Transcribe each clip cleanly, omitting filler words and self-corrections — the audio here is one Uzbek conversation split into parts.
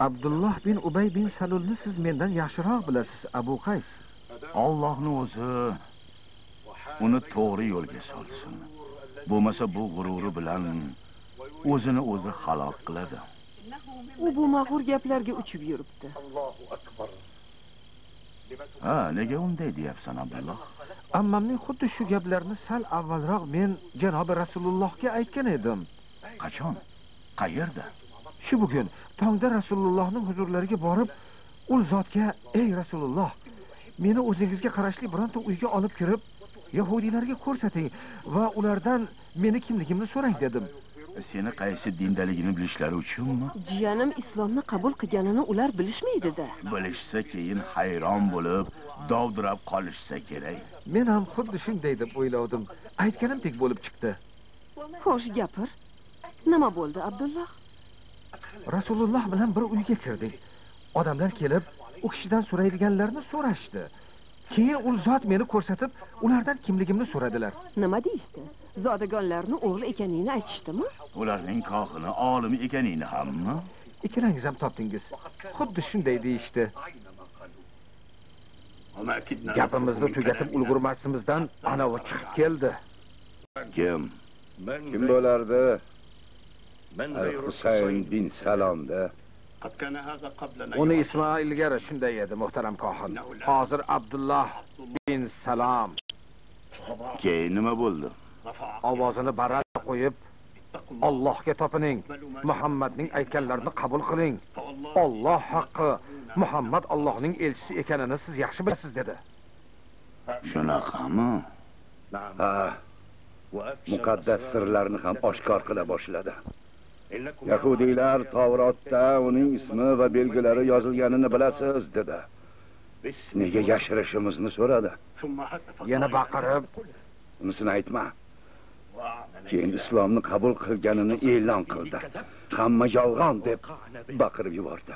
Abdullah bin Ubay bin Salulni siz mendan yaxshiroq bilasiz, Abu Qays. Allohning o'zi uni to'g'ri yo'lga solsin. Bo'lmasa bu g'ururi bilan o'zini o'zi halok qiladi. U bu mag'rur gaplarga uchib yuribdi. Ha, nega unday deyapsan, Abdulloh? Ammamning xuddi shu gaplarni sal avvalroq men janobi Rasulullohga aytgan edim. Qachon? Qayerda? Shu bugun tongda Rasulullohning huzurlariga borib, ul zotga: "Ey Rasululloh, meni o'zingizga qarashli bironta uyga olib kirib, yahudiylarga ko'rsating va ulardan meni kimligimni so'rang" dedim. Seni qaysi dindaligini bilishlari uchunmi? Jiyanim islomni qabul qilganini ular bilishmaydi-da. Bilishsa keyin hayron bo'lib, dovdirab qolishsa kerak. Men ham xuddi shunday deb o'yladim. Aytganimdek bo'lib chiqdi. Xo'sh, gapir. Nima bo'ldi, Abdulloh? Rasululloh bilan bir uyga kirdik. Odamlar kelib, u kishidan so'raydiganlarni so'rashdi. Keyin ul zot meni ko'rsatib, ulardan kimligimni so'radilar. Nima deydi? Zodagonlarni o'g'li ekanini aytishdimi? Ularning kohini olim ekanini hammi? Ikkalangiz ham topdingiz. Xuddi shunday deyishdi. Gapimizni tugatib ulgurmasimizdan anavi chiqib keldi. Kim? Kim bo'lardi? Husayn bin Salomda. Uni ismi ilgari shunday edi, muhtaram qohin. Hozir Abdullah bin Salom. Keyin nima bo'ldi? Ovozini baland qo'yib, Allohga topining, Muhammadning aytganlarini qabul qiling. Alloh haqqi, Muhammad Allohning elchisi ekanini siz yaxshi bilasiz dedi. Shunaqami? Ha. Muqaddas sirlarni ham oshkor qila boshladi. Yahudiylar Tavrotda uning ismi va belgilari yozilganini bilasiz dedi. Nega yashirishimizni so'radi. Yana baqirib, unisini aytma. Keyin islomni qabul qilganini e'lon qildi. Hamma yolg'on deb baqirib yubordi.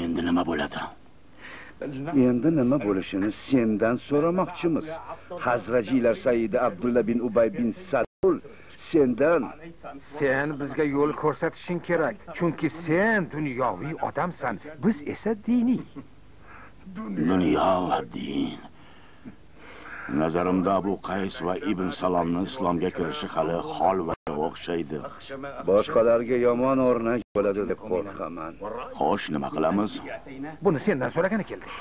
Endi nima bo'ladi? Endi nima bo'lishini sendan so'ramoqchimiz. Hazrajiylar Sayyidi Abdullah bin Ubay bin Salul sendan. Sen bizga yo'l ko'rsatishing kerak. Chunki sen dunyoviy odamsan, biz esa diniy. Dunyo va din. Nazarimda Abu Qays va Ibn Salomni islomga kirishi hali holvaga o'xshaydi. Boshqalarga yomon o'rnak bo'ladi deb qo'rqaman. Xo'sh, nima qilamiz? Buni sendan so'ragani keldik.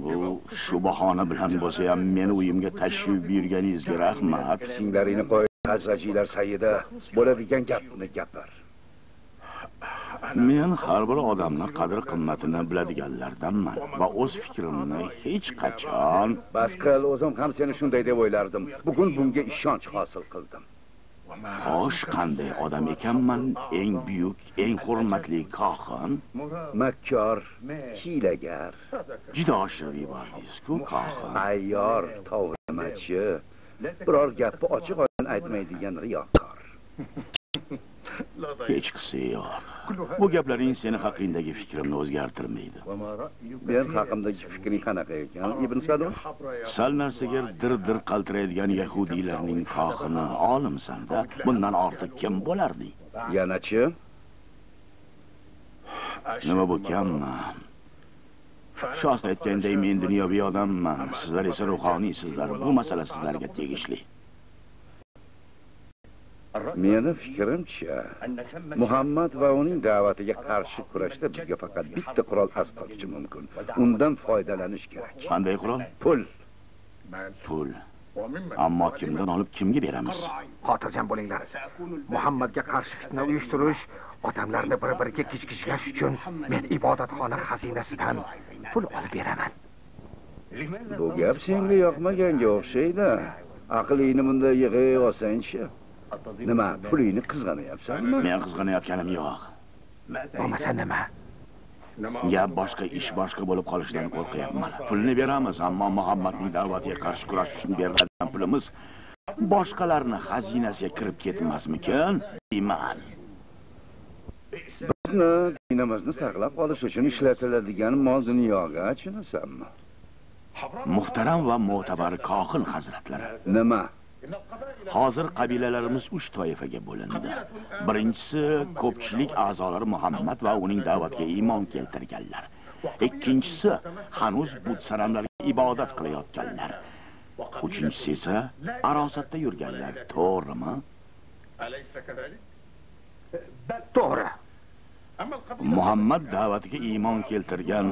Bu shu bahona bilan bo'lsa ham meni uyimga tashrif buyurganingizga rahmat. Singlaringni qo'y, Hazrajiylar Sayyida, bo'ladigan gapni gapir. Men har bir odamni qadr-qimmatini biladiganlardanman va o'z fikrimni hech qachon... Bas qil, o'zim ham seni shunday deb o'ylardim. Bugun bunga ishonch hosil qildim. Xo'sh, qanday odam ekanman? Eng buyuk, eng hurmatli kohin? Makkor, hiylagar. Juda oshirib yubordingiz-ku, kohin. Ayyor, tovramachi. Biror gapni ochiq-oydin aytmaydigan riyokor. Hech qisi yo'q. Bu gaplaring seni haqingdagi fikrimni o'zgartirmaydi. Men haqimdagi fikring qanaqa ekan, Ibn Salom? Sal narsaga dir-dir qaltiraydigan yahudiylarning kohini olimsan-da, bundan ortiq kim bo'lardi? Yanachi? Nima bu kammi? Shoh aytganday men dunyoviy odamman, sizlar esa ruhoniysizlar. Bu masala sizlarga tegishli. Meni fikrimcha, Muhammad va uning da'vatiga qarshi kurashda bizga faqat bitta qurol asqatishi mumkin. Undan foydalanish kerak. Qanday qurol? Pul. Pul. Ammo kimdan olib kimga beramiz? Xotirjam bo'linglar. Muhammadga qarshi fitna uyushtirish, odamlarni bir-biriga kishkishlash uchun men ibodatxona xazinasidan pul olib beraman. Bu gap senga yoqmaganga o'xshaydi. Aqlingni bunda yig'ib olsang-chi. Nima, pulingni qizg'anayapsanmi? Men qizg'anayotganim yo'q. Bo'lmasa nima? Gap boshqa, ish boshqa bo'lib qolishidan qo'rqyapman. Pulni beramiz, ammo Muhammadning da'vatiga qarshi kurash uchun beriladigan pulimiz boshqalarning xazinasiga kirib ketmasmikin? Deyman. Bizni dinimizni saqlab qolish uchun ishlatiladigan mol dunyoga tushunasanmi? Muhtaram va mo'tabar kohin hazratlari. Nima? Hozir qabilalarimiz 3 toifaga bo'lindi. Birinchisi ko'pchilik a'zolari Muhammad va uning da'vatiga iymon keltirganlar. Ikkinchisi hanuz but sanamlarga ibodat qilayotganlar. Uchinchisi esa arosatda yurganlar. To'g'rimi? To'g'ri. Muhammad da'vatiga iymon keltirgan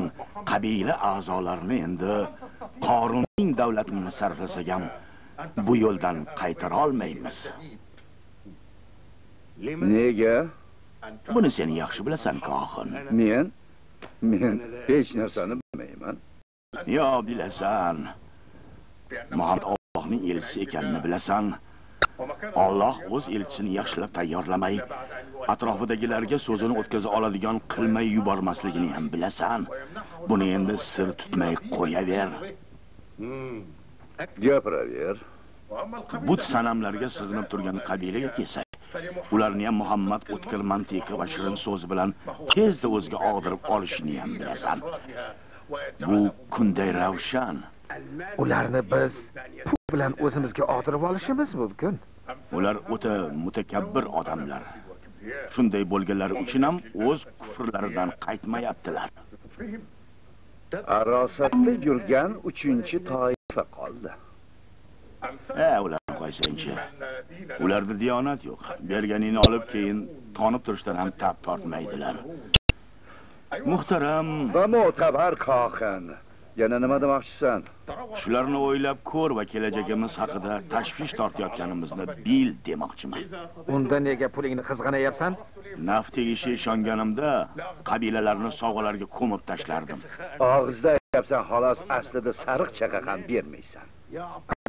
qabila a'zolarini endi Qorunning davlatini sarflasak ham bu yo'ldan qaytara olmaymiz. Nega? Buni sen yaxshi bilasan, Kohin. Men hech narsani bilmayman. Yo, bilasan. Muhammad Allohning elchisi ekanini bilasan. Alloh o'z elchisini yaxshilab tayyorlamay, atrofidagilarga so'zini o'tkaza oladigan qilmay yubormasligini ham bilasan. Buni endi sir tutmay qo'yaver. Gapiraver. But sanamlarga sig'inib turgan qabilaga kelsak, ularni ham Muhammad o'tkir mantiqi va shirin so'zi bilan tezda o'ziga og'dirib olishini ham bilasan. Bu kunday ravshan. Ularni biz pul bilan o'zimizga og'dirib olishimiz mumkin. Ular o'ta mutakabbir odamlar. Shunday bo'lganlari uchun ham o'z kufrlaridan qaytmayaptilar. Arosatda yurgan 3-toifa qoldi. Ularni qo'ysangchi. Ularda diyonat yo'q. Berganingni olib keyin tonib turishdan ham tab tortmaydilar. Muhtaram Va mo'tabar Kohin. Yana nima demoqchisan? Shularni o'ylab ko'r va kelajagimiz haqida tashvish tortayotganimizni bil demoqchiman. Unda nega pulingni qizg'anayapsan? Naf tegishi ishonganimda qabilalarni sovg'alarga ko'mib tashlardim. Og'izda aytsan, xolos aslida sariq chaqa ham bermaysan.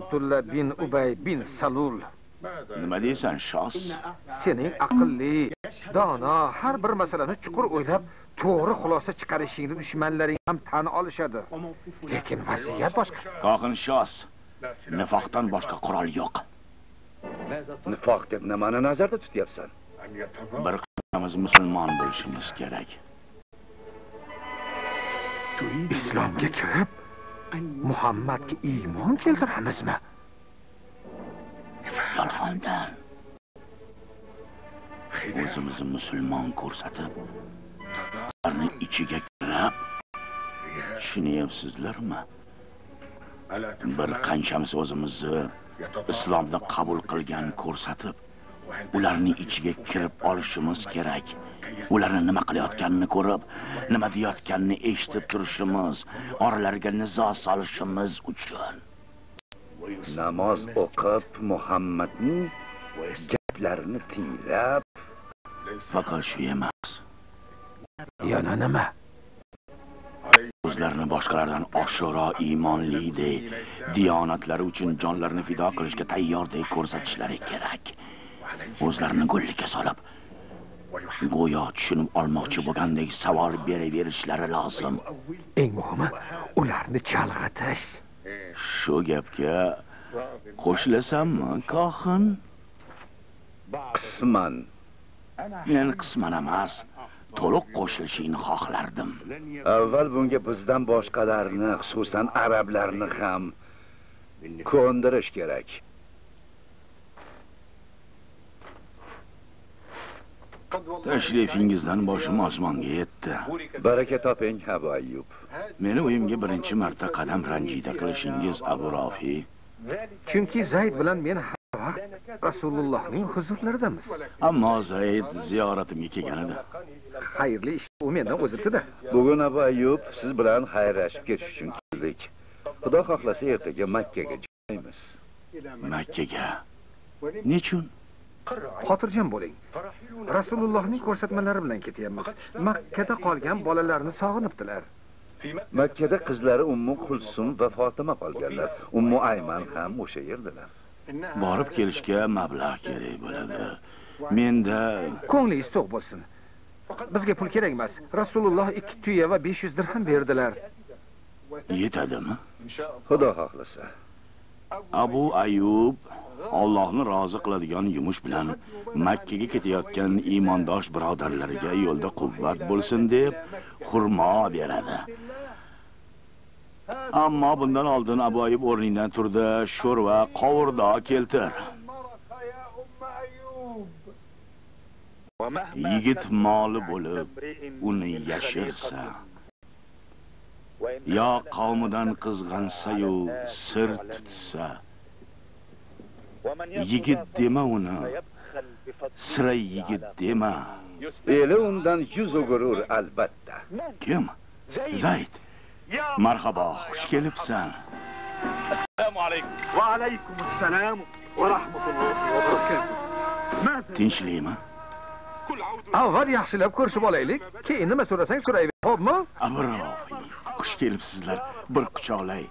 Abdullah bin Ubay bin Salul. Nima deysan, Shos? Sening aqlli, dono, har bir masalani chuqur o'ylab, to'g'ri xulosa chiqarishingni dushmanlaring ham tan olishadi. Lekin vaziyat boshqa. Kohin Shos, nifoqdan boshqa qurol yo'q. Nifoq deb nimani nazarda tutyapsan? Bir qanchamiz musulmon bo'lishimiz kerak. Islomga kirib, Muhammadga iymon keltiramizmi? Yolg'ondan. O'zimizni musulmon ko'rsatib, ularning ichiga kirib, tushunyapsizlarmi? Bir qanchamiz o'zimizni islomni qabul qilgan ko'rsatib, ularning ichiga kirib olishimiz kerak. Ularni nima qilayotganini ko'rib, nima deyotganini eshitib turishimiz, oralariga nizo solishimiz uchun. Namoz o'qib, Muhammadning gaplarini tinglab, Faqat shu emas. Yana nima? O'zlarini boshqalardan oshkora iymonli, diyonatlari uchun jonlarini fido qilishga tayyorday ko'rsatishlari kerak. O'zlarini go'llikka solib, go'yo tushunib olmoqchi bo'lgandek savol beraverishlari lozim. Eng muhimi, ularni chalg'itish. Shu gapga qo'shilasanmi, Kohin? Qisman. Men qisman emas, to'liq qo'shilishingni xohlardim. Avval bunga bizdan boshqalarni, xususan arablarni ham ko'ndirish kerak. Tashrifingizdan boshim osmonga yetdi. Baraka toping, Abu Ayyub. Meni uyimga birinchi marta qadam ranjida qilishingiz, Abu Rofi. Chunki Zayd bilan men har vaqt Rasulullohning huzurlaridamiz. Ammo Zayd ziyoratimga kelgan edi. Xayrli ish u mendan o'zibdi-da. Bugun Abu Ayyub siz bilan xayrlashib ketish uchun keldik. Xudo xohlasa ertaga Makkaga jo'naymiz. Makkaga. Nechun? Xotirjam bo'ling. Rasulullohning ko'rsatmalari bilan ketyapmiz. Makkada qolgan bolalarni sog'inibdilar. Makkada qizlari Ummu Kulsum va Fatima qolganlar. Ummu Ayman ham o'sha yerdalar. Borib kelishga mablag' kerak bo'ladi. Menda Ko'nglingiz to'q bo'lsin. Bizga pul kerak emas. Rasululloh 2 tuya va 500 dirham berdilar. yetadimi? Xudo xohlasa. Abu Ayyub Allohni rozi qiladigan yumush bilan Makkaga ketayotgan iymondosh birodarlariga yo'lda quvvat bo'lsin deb xurmo beradi. Ammo bundan oldin Abu Ayyub o'rnidan turdi, sho'rva, qovurdoq keltir. Yigit moli bo'lib, uni yashirsa, yo qavmidan qizg'ansa-yu sir tutsa, yigit dema uni, sira yigit dema. Eli undan yuz o'girur albatta. Kim? Zayd. Marhaba, xush kelibsan. Assalomu alaykum. Va alaykum assalom va rahmatullohi va barakatuh. Tinchlikmi? Avval yaxshilab ko'rishib olaylik, keyin nima so'rasang so'rayver, xo'pmi? Abrofiy, xush kelibsizlar. Bir quchoqlay.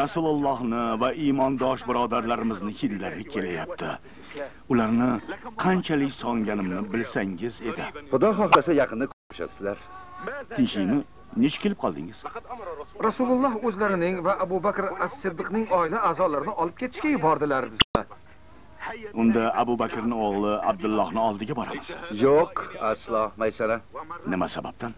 Rasulullohni va iymondosh birodarlarimizni hidlari kelyapti. Ularni qanchalik sog'ganimni bilsangiz edi. Xudo xohlasa yaqinda ko'rishasizlar. Tinchlikmi? Nech kelib qoldingiz? Rasululloh o'zlarining va Abu Bakr as-Siddiqning oila a'zolarini olib ketishga yubordilar. Unda Abu Bakrning o'g'li Abdullohni oldiga boramiz. Yo'q, aslo, Maysara. Nima sababdan?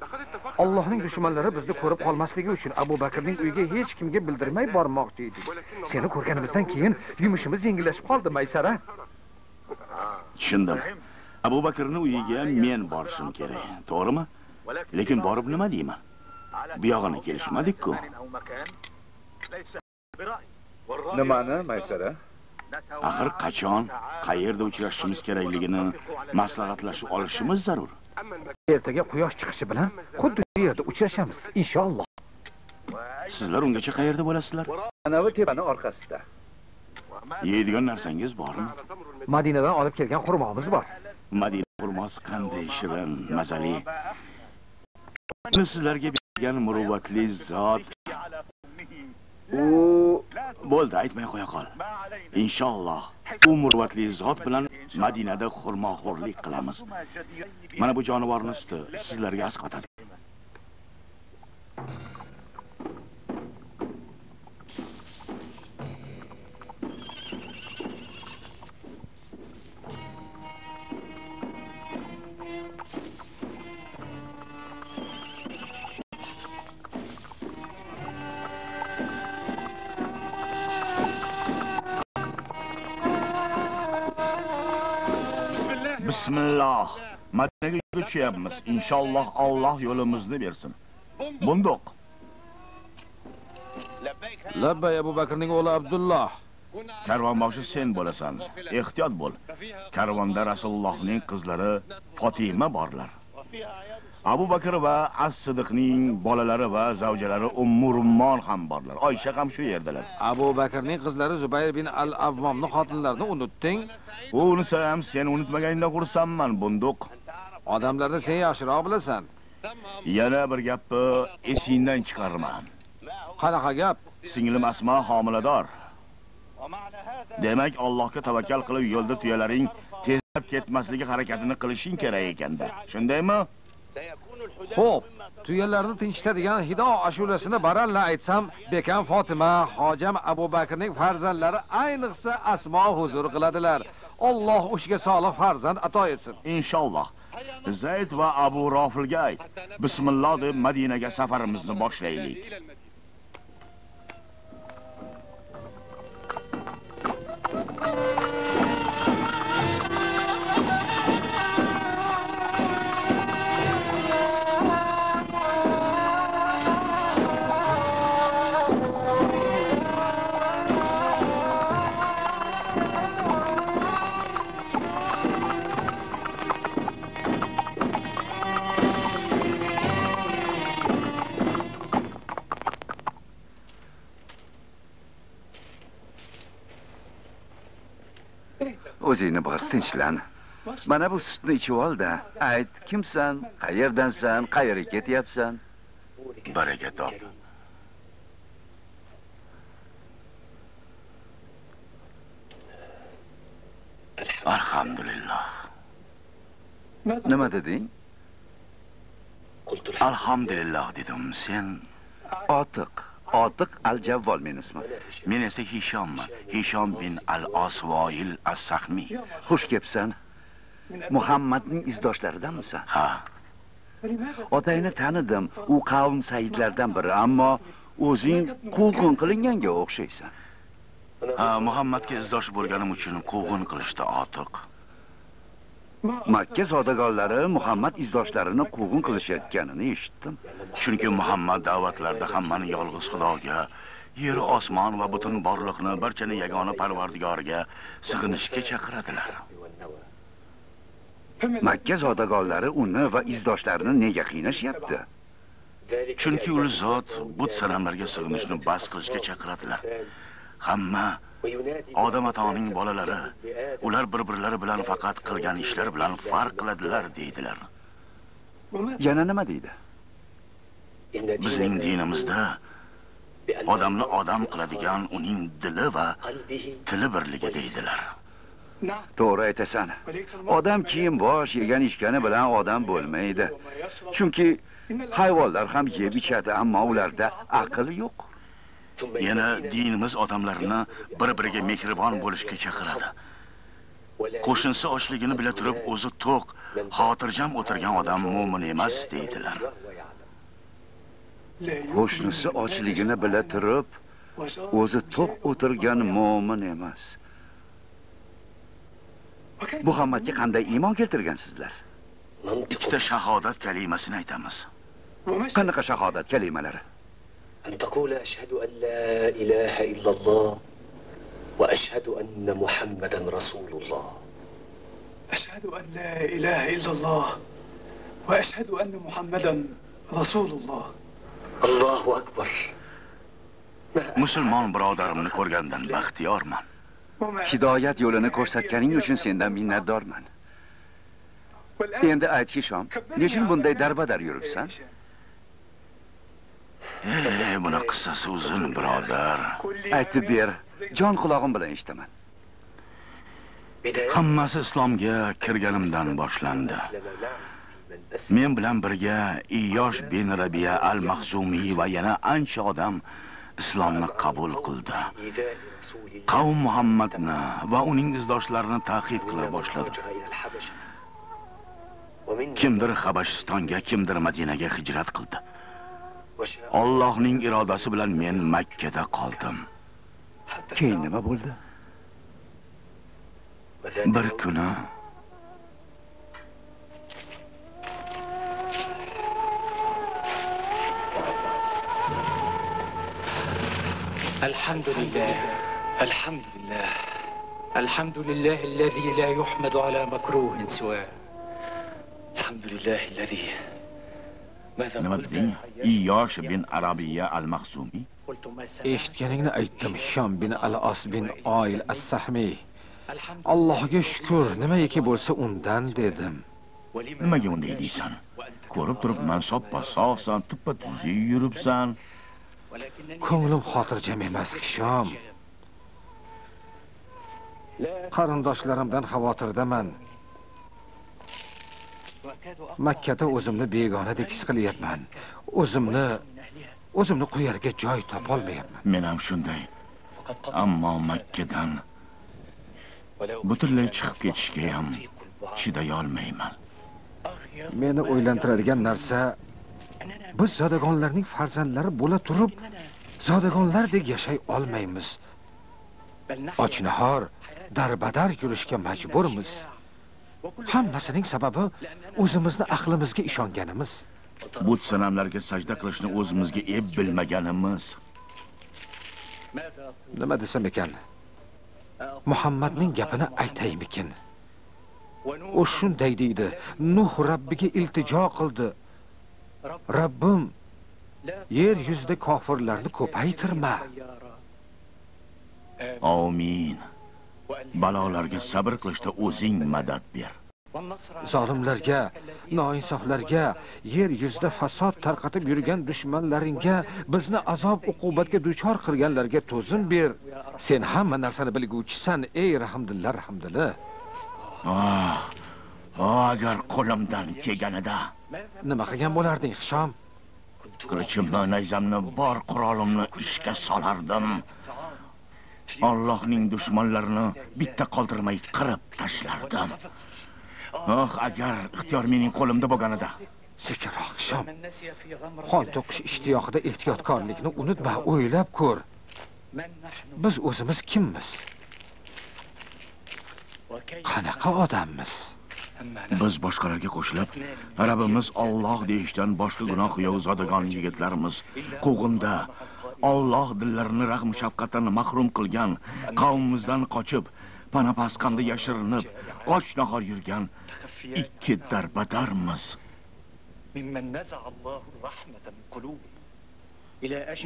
Allohning dushmanlari bizni ko'rib qolmasligi uchun Abu Bakrning uyiga hech kimga bildirmay bormoqchi edik. Seni ko'rganimizdan keyin yumushimiz yengillashib qoldi, Maysara. Tushundim. Abu Bakrning uyiga men borishim kerak, to'g'rimi? Lekin borib nima deyman? Bu yog'ini kelishmadik-ku. Nimani, Maysara? Axir qachon, qayerda uchrashishimiz kerakligini maslahatlashib olishimiz zarur. Ertaga quyosh chiqishi bilan xuddi shu yerda uchrashamiz, inshaalloh. Sizlar ungacha qayerda bo'lasizlar? Anavi tepani orqasida. Yeydigan narsangiz bormi? Madinadan olib kelgan xurmomiz bor. Madina xurmosi qanday shirin, mazali. Sizlarga bergan muruvvatli zot. Bo'ldi, aytmay qo'ya qol. Inshaalloh u muruvvatli zot bilan Madinada xurmoxo'rlik qilamiz. Mana bu jonivorning suti sizlarga asqotadi. Bismillah. Madinaga tushyapmiz. Inshaalloh Alloh yo'limizni bersin. Bundoq. Labbay Abu Bakrning o'g'li Abdulloh. Karvonboshi sen bo'lasan. Ehtiyot bo'l. Karvonda Rasulullohning qizlari Fatima borlar. Abu Bakr va As-Siddiqning bolalari va zavjalari Ummu Rummon ham borlar. Oysha ham shu yerdalar. Abu Bakrning qizlari Zubayr bin al-Avvomning xotinlarini unutding? Unisi ham sen unutmaganingdan xursandman, bundoq. Odamlarni sen yaxshiroq bilasan. Yana bir gapni esingdan chiqarma. Qanaqa gap? Singlim Asma homilador. Demak, Allohga tavakkal qilib yo'lda tuyalaring tezlab ketmasligi harakatini qilishing kerak ekanda. Shundaymi? Xo'p, tuyalarni tinchitadigan Hido ashulasini baralla aytsam, bekam Fatima, hojam Abu Bakrning farzandlari ayniqsa Asmo huzur qiladilar. Alloh o'shiga solih farzand ato etsin. Inshaalloh. Zayd va Abu Rofilga ayt. Bismillah deb Madinaga safarimizni boshlaylik. O'zingni biroz tinchlan. Mana bu sutni ichib ol-da. Ayt, kimsan? Qayerdansan? Qayerga ketyapsan? Baraka top. Alhamdulillah. Nima deding? Alhamdulillah dedim. Sen Otiq al-Javvol men ismim. men esa Hishomman. Hishom bin al-Asvoil as-Sahmi. Xush kelibsan. Muhammadning izdoshlaridanmisan? Ha. Otangni tanidim. U qavm sayyidlaridan biri, ammo O'zing quvg'in qilinganga o'xshaysan. Ha, Muhammadga izdosh bo'lganim uchun quvg'in qilishdi otiq. Makka zodagonlari Muhammad izdoshlarini quvg'in qilishayotganini eshitdim. Chunki Muhammad da'vatlarda hammani yolg'iz Xudoga, yer, osmon va butun borliqni barchani yagona Parvardigoriga sig'inishga chaqiradilar. Makka zodagonlari uni va izdoshlarini nega qiynashyapti? Chunki u zot but sanamlarga sig'inishni bas qilishga chaqiradilar. Hamma Odam atoning bolalari, ular bir-birlari bilan faqat qilgan ishlar bilan farq qiladilar deydilar. Yana nima deydi? Bizning dinimizda odamni odam qiladigan uning dili va tili birligi deydilar. To'g'ri aytasan. Odam kiyim bosh yegan ichgani bilan odam bo'lmaydi. Chunki hayvonlar ham yeb ichadi, ammo ularda aql yo'q. Yana dinimiz odamlarni bir-biriga mehribon bo'lishga chaqiradi. Qo'shnisi ochligini bila turib o'zi to'q, xotirjam o'tirgan odam mo'min emas deydilar. Qo'shnisi ochligini bila turib o'zi to'q o'tirgan mo'min emas. Muhammadga qanday iymon keltirgansizlar? Ikkita shahodat kalimasini aytamiz. Qanaqa shahodat kalimalari? أن تقول أشهد أن لا إله إلا الله وأشهد أن محمدا رسول الله. أشهد أن لا إله إلا الله وأشهد أن محمدا رسول الله. الله أكبر. Musulmon birodarimni ko'rgandan baxtiyorman. Hidoyat yo'lini ko'rsatganing uchun sendan minnatdorman. Endi ayt Hishom, nechun bunday darbadar yuribsan? Buni qissasi uzun, birodar. Aytib ber, jon quloqim bilan eshitaman. Hammasi islomga kirganimdan boshlandi. Men bilan birga Iyosh bin Rabiya al-Maxzumiy va yana ancha odam islomni qabul qildi. Qavm Muhammadni va uning izdoshlarini ta'qib qila boshladi. Kimdir Habashistonga, kimdir Madinaga hijrat qildi. Allohning irodasi bilan men Makka da qoldim. Keyin nima bo'ldi? Bir kuni الحمد لله الحمد لله الحمد لله الذي لا يحمد على مكروه سواه الحمد لله الذي nima deding? Iyosh bin Arabiya al-Maxzumiy? Eshitganingni aytdim, Hishom bin al-As bin Oil as-Sahmiy. Allohga shukr, nimaiki bo'lsa undan dedim. Nimaga unday deysan? Ko'rib turibman, soppa-sog'san, tuppa-tuzuk yuribsan. Ko'nglim xotirjam emas, Hishom. Qarindoshlarimdan xavotirdaman. Makkada o'zimni begonadek his qilyapman. O'zimni qo'yarga joy topolmayapman. Men ham shunday. Ammo Makkadan butunlay chiqib ketishga ham chiday olmayman. Meni o'ylantiradigan narsa, biz zodagonlarning farzandlari bo'la turib, zodagonlardek yashay olmaymiz. Ochnahor, darbadar yurishga majburmiz. Hammasining sababi o'zimizni aqlimizga ishonganimiz. But sanamlarga sajda qilishni o'zimizga eb bilmaganimiz. Nima desam ekan? Muhammadning gapini aytaymikin. U shunday deydi: Nuh Rabbiga iltijo qildi. Rabbim, yer yuzida kofirlarni ko'paytirma. Amin. Balolarga sabr qilishda o'zing madad ber. Zolimlarga, noinsoflarga, yer yuzida fasod tarqatib yurgan dushmanlaringga, bizni azob uqubatga duchor qilganlarga to'zim ber. Sen hamma narsani bilguvchisan, ey rahmdillar rahmdili. Agar qo'limdan kelganida nima qilgan bo'larding, Hishom? Qilichimni, nayzamni, bor qurolimni ishga solardim. Allohning dushmanlarini bitta qoldirmay qirib tashlardim. Agar ixtiyor mening qo'limda bo'lganida, Sekinroq Hishom. Qon to'qish ishtiyoqida ehtiyotkorlikni unutma, o'ylab ko'r. Biz o'zimiz kimmiz? Qanaqa odammiz? Biz boshqalarga qo'shilib, Rabbimiz Alloh deyishdan boshqa gunoh yo'zadigan yigitlarimiz. Qo'g'inda Alloh dillarini rahm shafqatdan mahrum qilgan qavmimizdan qochib, pana pasqanda yashirinib, och nahor yurgan ikki darbadarmiz.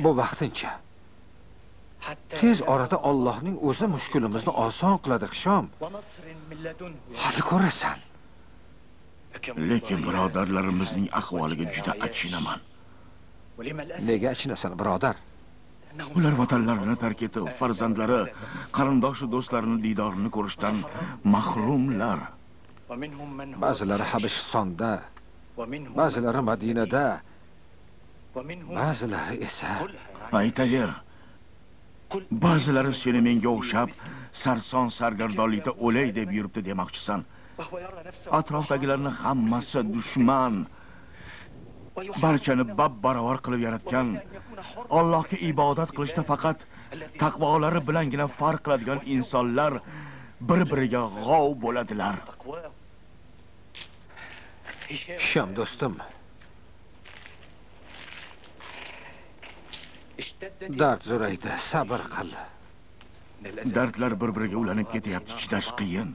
Bu vaqtincha. Tez orada Allohning o'zi mushkulimizni oson qiladi, Hishom. Hadi ko'rasan. Lekin birodarlarimizning ahvoliga juda achinaman. Nega achinasan, birodar? Ular vatanlarini tark etib, farzandlari, qarindosh do'stlarini didorini ko'rishdan mahrumlar. Ba'zilari Habashistonda, ba'zilari Madinada, ba'zilari esa Aytaver. Ba'zilari seni menga o'xshab, sarson sargardonlikda o'lay deb yuribdi demoqchisan. Atrofdagilarning hammasi dushman. Barchani bab-barobar qilib yaratgan, Allohga ibodat qilishda faqat taqvolari bilangina farq qiladigan insonlar bir-biriga g'ov bo'ladilar. Hishom do'stim. Dard zo'raydi, sabr qil. Dardlar bir-biriga ulanib ketyapti, chidash qiyin.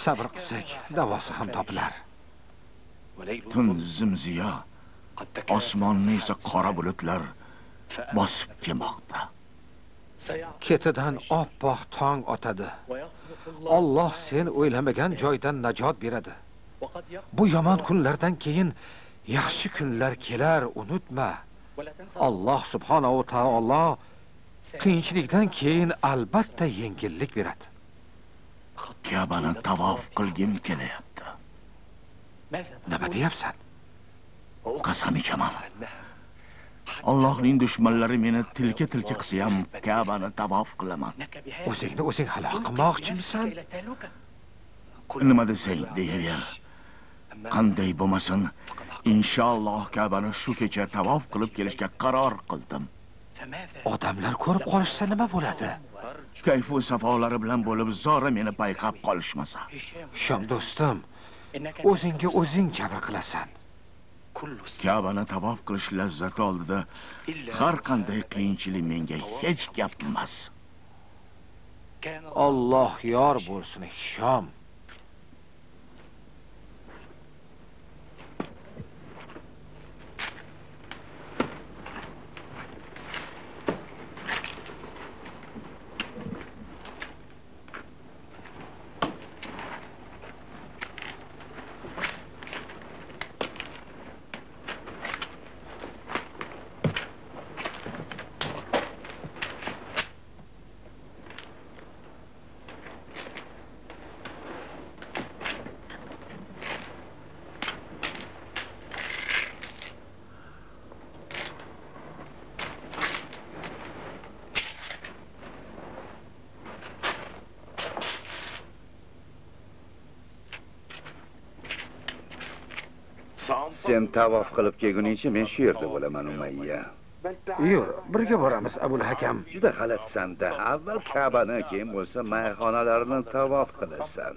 Sabr qilsak, davosi ham topilar. Tun zimziyo, osmonni esa qora bulutlar bosib kelmoqda. Ketidan oppoq tong otadi. Alloh sen o'ylamagan joydan najot beradi. Bu yomon kunlardan keyin yaxshi kunlar kelar, unutma. Alloh subhanahu va taolo qiyinchilikdan keyin albatta yengillik beradi. Ka'bani tavof qilgim kelyapti. Nima deyapsan? Qasam ichaman. Allohning dushmanlari meni tilka-tilka qilsa ham Ka'bani tavof qilaman. O'zingni o'zing halok qilmoqchimisan? Nima desang deyaver. Qanday bo'lmasin, inshaalloh Ka'bani shu kecha tavof qilib kelishga qaror qildim. Odamlar ko'rib qolishsa nima bo'ladi? Kayfu safolari bilan bo'lib zora meni payqab qolishmasa. Hishom do'stim, o'zingga o'zing jabr qilasan. Ka'bani tavof qilish lazzati oldida har qanday qiyinchilik menga hech gap emas. Alloh yor bo'lsin, Hishom. Sen tavof qilib kelguningcha men shu yerda bo'laman, Umayya. Yur, birga boramiz, Abul Hakam. Juda g'alatisan-da. Avval Ka'bani, keyin bo'lsa mayxonalarni tavof qilasan.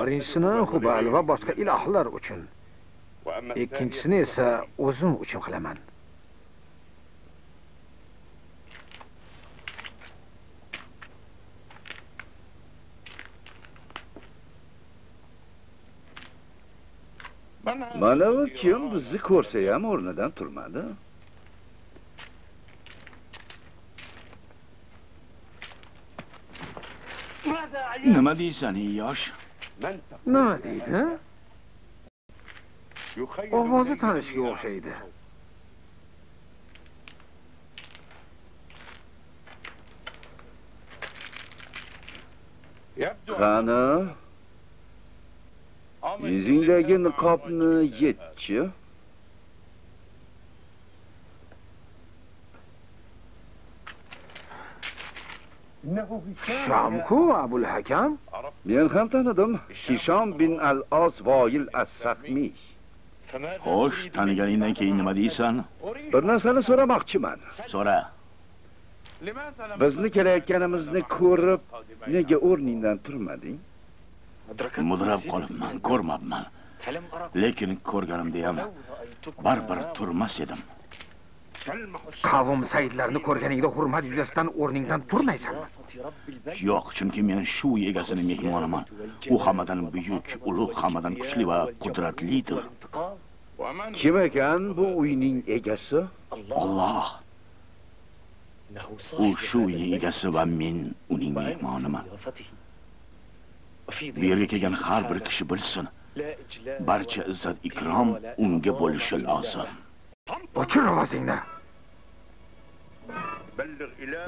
Birinchisini Hubal va boshqa ilohlar uchun, ikkinchisini esa o'zim uchun qilaman. Mana u kim bizni ko'rsa ham o'rnidan turmadi. Nima deysan, yosh? Nima deydi? Ovozi tanishga o'xshaydi. Qani? Yuzingdagi niqobni yechchi. Hishom-ku Abul Hakam? Men ham tanidim. Hishom bin al-Os Voil as-Sahmi. Xo'sh, taniganingdan keyin nima deysan? Bir narsani so'ramoqchiman. So'ra. Bizni kelayotganimizni ko'rib, nega o'rningdan turmading? Mudrab qolibman, ko'rmabman. Lekin ko'rganimda ham baribir turmas edim. Qavm Saidlarni ko'rganingda hurmat yuzasidan o'rningdan turmaysanmi? Yo'q, chunki men shu egasining mehmoniman. U hammadan buyuk, ulug', hammadan kuchli va qudratlidir. Kim ekan bu uyning egasi? Alloh. U shu uyning egasi va men uning mehmoniman. Bu yerga kelgan har bir kishi bilsin, barcha izzat ikrom unga bo'lishi lozim. Ochir ovozingni.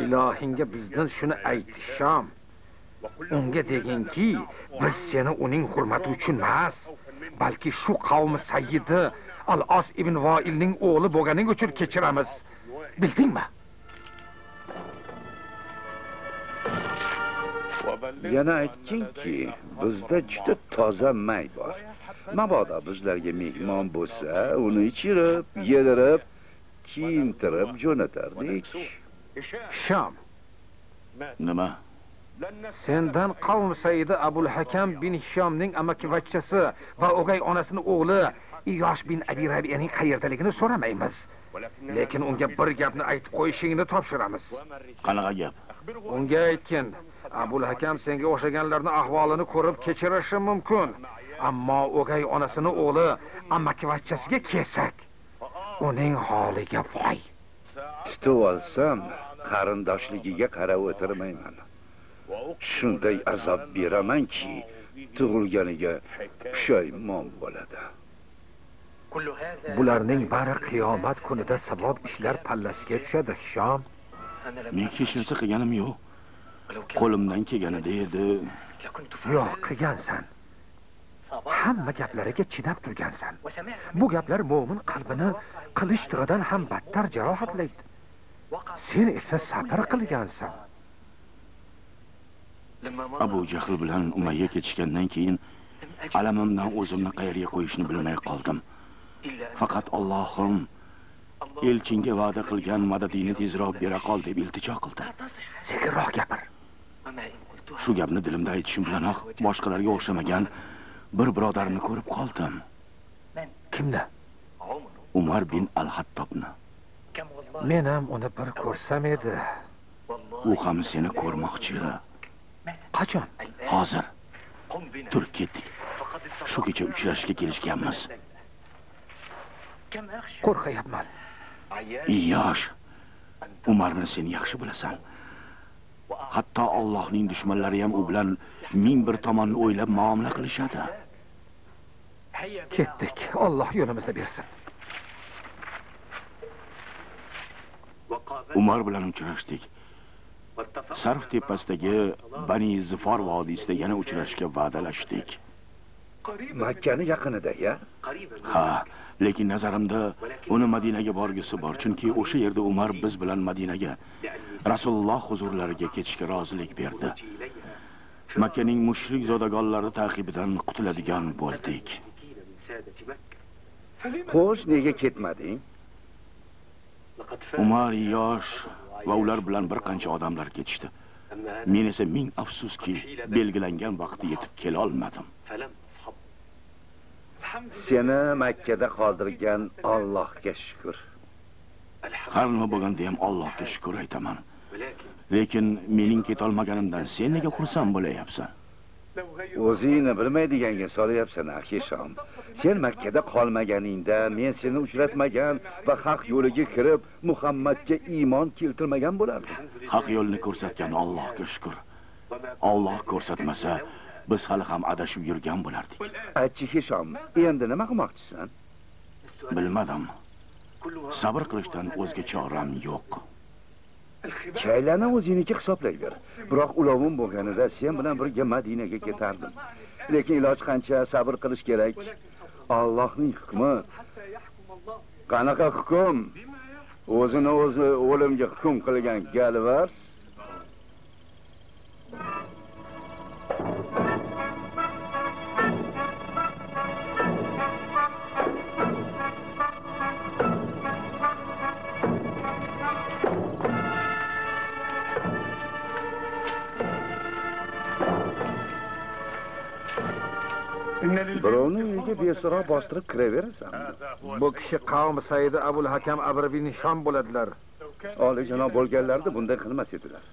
Ilohingga bizdan shuni ayt, Hishom. Unga deginki, biz seni uning hurmati uchun emas, balki shu qavm sayyidi Al-Os ibn Voilning o'g'li bo'lganing uchun kechiramiz. Bildingmi? Yana aytdingki, bizda juda toza may bor. Mabodo bizlarga mehmon bo'lsa, uni ichirib, yedirib, kiyintirib jo'natardik. Hishom, Nima? sendan qavm sayyidi Abul Hakam bin Hishomning amakivachchasi va o'gay onasining o'g'li Iyosh bin Abi Rabi'aning qayerdaligini so'ramaymiz. Lekin unga bir gapni aytib qo'yishingni topshiramiz. Qanaqa gap? Unga aytgin, Abul Hakam senga o'xshaganlarning ahvolini ko'rib kechirishi mumkin. Ammo o'gay onasining o'g'li amakivachchasiga kelsak, uning holiga voy. Tutib olsam, qarindoshligiga qarab o'tirmayman. Shunday azob beramanki, tug'ilganiga pushaymon bo'ladi. Bularning bari qiyomat kunida savob ishlar pallasiga tushadi, Hishom. Men hech narsa qilganim yo'q. Qo'limdan kelganida edi. Yo'q, qilgansan. Hamma gaplariga chidab turgansan. Bu gaplar mo'min qalbini qilich tig'idan ham battar jarohatlaydi. Sen esa sabr qilgansan. Abu Jahl bilan Umayya ketishgandan keyin alamimdan o'zimni qayerga qo'yishni bilmay qoldim. Faqat Allohim elchinga va'da qilgan madadini tezroq bera qol deb iltijo qildi. Sekinroq gapir. Shu gapni dilimda aytishim bilanoq boshqalarga o'xshamagan bir birodarni ko'rib qoldim. Kimni? Umar bin al-Hattobni. Men ham uni bir ko'rsam edi. U ham seni ko'rmoqchi. Qachon? Hozir. Tur ketdik. Shu kecha uchrashishga kelishganmiz. Qo'rqayapman. Iyosh, Umarni sen yaxshi bilasan. Hatto Allohning dushmanlari ham u bilan ming bir tomonni o'ylab muomala qilishadi. Ketdik. Alloh yo'limizni bersin. Umar bilan uchrashdik. Sarf tepasidagi Bani Zifor vodiysida yana uchrashishga va'dalashdik. Makkani yaqinida, ya? Ha, lekin nazarimda uni Madinaga borgisi bor, chunki o'sha yerda Umar biz bilan Madinaga, Rasululloh huzurlariga ketishga rozilik berdi. Makkaning mushrik zodagonlari ta'qibidan qutuladigan bo'ldik. Xo'sh, nega ketmading? Umar, Yosh va ular bilan bir qancha odamlar ketishdi. Men esa ming afsuski, belgilangan vaqtda yetib kela olmadim. Seni Makkada qoldirgan Allohga shukr. Har nima bo'lganda ham Allohga shukr aytaman. Lekin mening ketolmaganimdan sen nega xursand bo'layapsan? O'zingni bilmaydiganga solyapsan, Hishom. Sen Makkada qolmaganingda men seni uchratmagan va haq yo'liga kirib Muhammadga iymon keltirmagan bo'lardim. Haq yo'lni ko'rsatgan Allohga shukr. Alloh ko'rsatmasa, biz hali ham adashib yurgan bo'lardik. Aytchi Hishom, endi nima qilmoqchisan? Bilmadim. Sabr qilishdan o'zga choram yo'q. Chaylani o'zingniki hisoblayver. Biroq ulovim bo'lganida sen bilan birga Madinaga ketardim. Lekin iloj qancha sabr qilish kerak. Allohning hukmi. Qanaqa hukm? O'zini o'zi o'limga hukm qilgan galvars. uyga beso'roq bostirib kiraverasanmi? Bu kishi qavm Saidi Abul Hakam Amr bin Hishom bo'ladilar. Olijanob bo'lganlarida bunday qilmas edilar.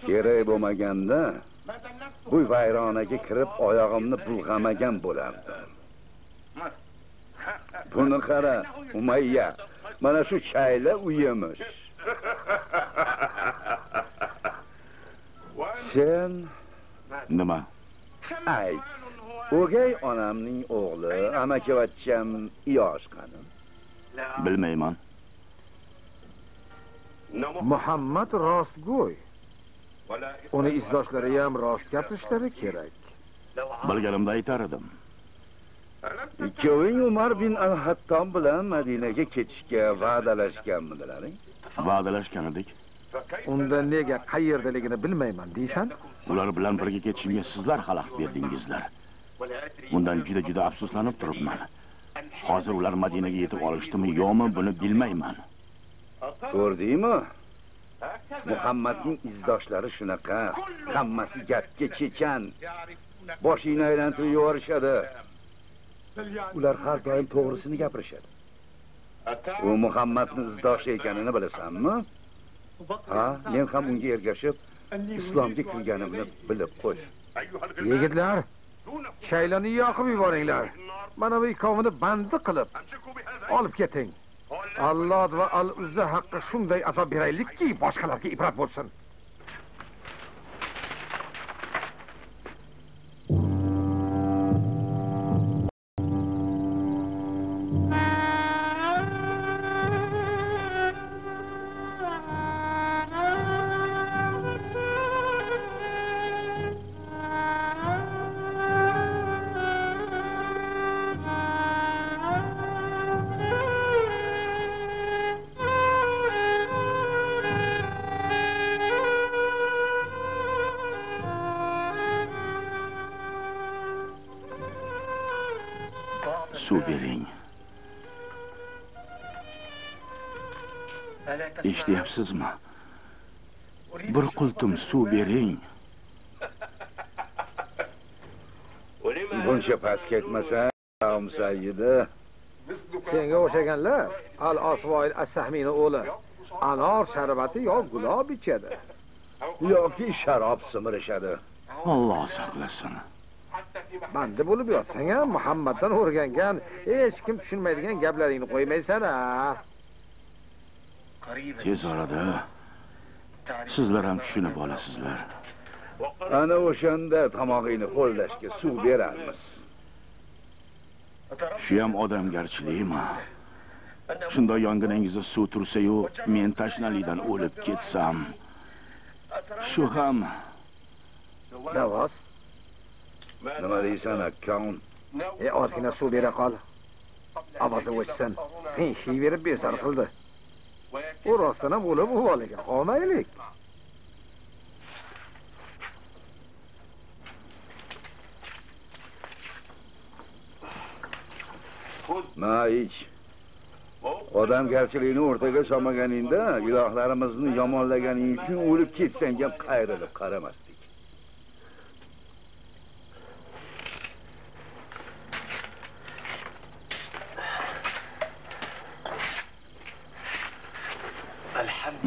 Kerak bo'lmaganda bu vayronaga kirib oyog'imni bulg'amagan bo'lardim. Buni qara, Umayya. Mana shu chayla uyimiz. Sen Nima? ayt. O'gay onamning o'g'li, amakivachcham Iyosh qani? Bilmayman. Muhammad rostgo'y. Uni izdoshlari ham rost gapirishlari kerak. Bilganimda aytar edim. Ikkoving Umar bin al-Hattom bilan Madinaga ketishga va'dalashganmidilaring? Va'dalashgan edik. Unda nega qayerdaligini bilmayman deysan? Ular bilan birga ketishimga sizlar xalaqit berdingizlar. Bundan juda afsuslanib turibman. Hozir ular Madinaga yetib olishdimi yo'qmi buni bilmayman. Ko'rdingmi? Muhammadning izdoshlari shunaqa, hammasi gapga chechan. Boshingni aylantirib yuborishadi. Ular har doim to'g'risini gapirishadi. U Muhammadning izdoshi ekanini bilasanmi? Ha, men ham unga ergashib islomga kirganimni bilib qo'y. Yigitlar, shaylani yoqib yuboringlar. Mana bu ikkovini bandi qilib olib keting. Alloh va Al-Uzza haqqi shunday azob beraylikki, boshqalarga ibrat bo'lsin. Suv bering. Eshityapsizmi? Bir qultum suv bering. Buncha past ketmasa, qavm sayyidi. Senga o'xshaganlar Al-Asvoil As-Sahmiyning o'g'li anor sharbati yo gulob ichadi yoki sharob simirishadi. Alloh saqlasin. Bandi bo'lib yotsang ham Muhammaddan o'rgangan, hech kim tushunmaydigan gaplaringni qo'ymaysan-a. Tez orada sizlar ham tushunib olasizlar. Ana o'shanda tomog'ingni ho'llashga suv beramiz. Shu ham odamgarchilikmi? Shunda yonginangizda suv tursa-yu, men tashnalikdan o'lib ketsam, shu ham Davos. Nima deysan, akam? Ozgina suv bera qol. Ovozi o'chsin. Hiy berib bezor qildi. U rostdan ham o'lib uvoliga qolmaylik. Ma'ich. Odamgarchilikni o'rtaga solmaganingda, ilohlarimizni yomonlaganing uchun o'lib ketsang ham qayrilib qaramasdik.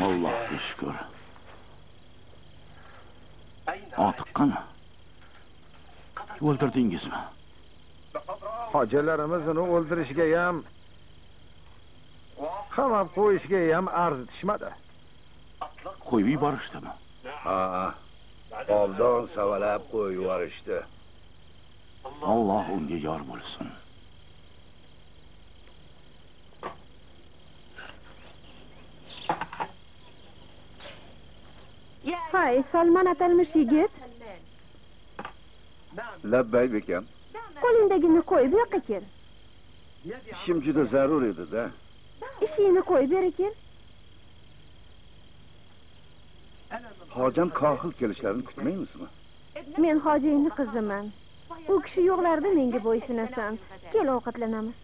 Allohga shukr. Otiq qani? O'ldirdingizmi? Hojilarimiz uni o'ldirishiga ham, qamab qo'yishga ham arzitishmadi. Qo'yib yuborishdimi? Ha, obdon savalab qo'yib yuborishdi. Alloh unga yor bo'lsin. Hay, Salman atalmish yigit. Labbay bekam. Qo'lingdagini qo'y, bu yoqqa kel. Ishim juda zarur edi-da. Ishingni qo'y, beri kel. Hojam kohil kelishlarini kutmaymizmi? Men hojingni qiziman. U kishi yo'qlarida menga bo'ysunasan. Kel, ovqatlanamiz.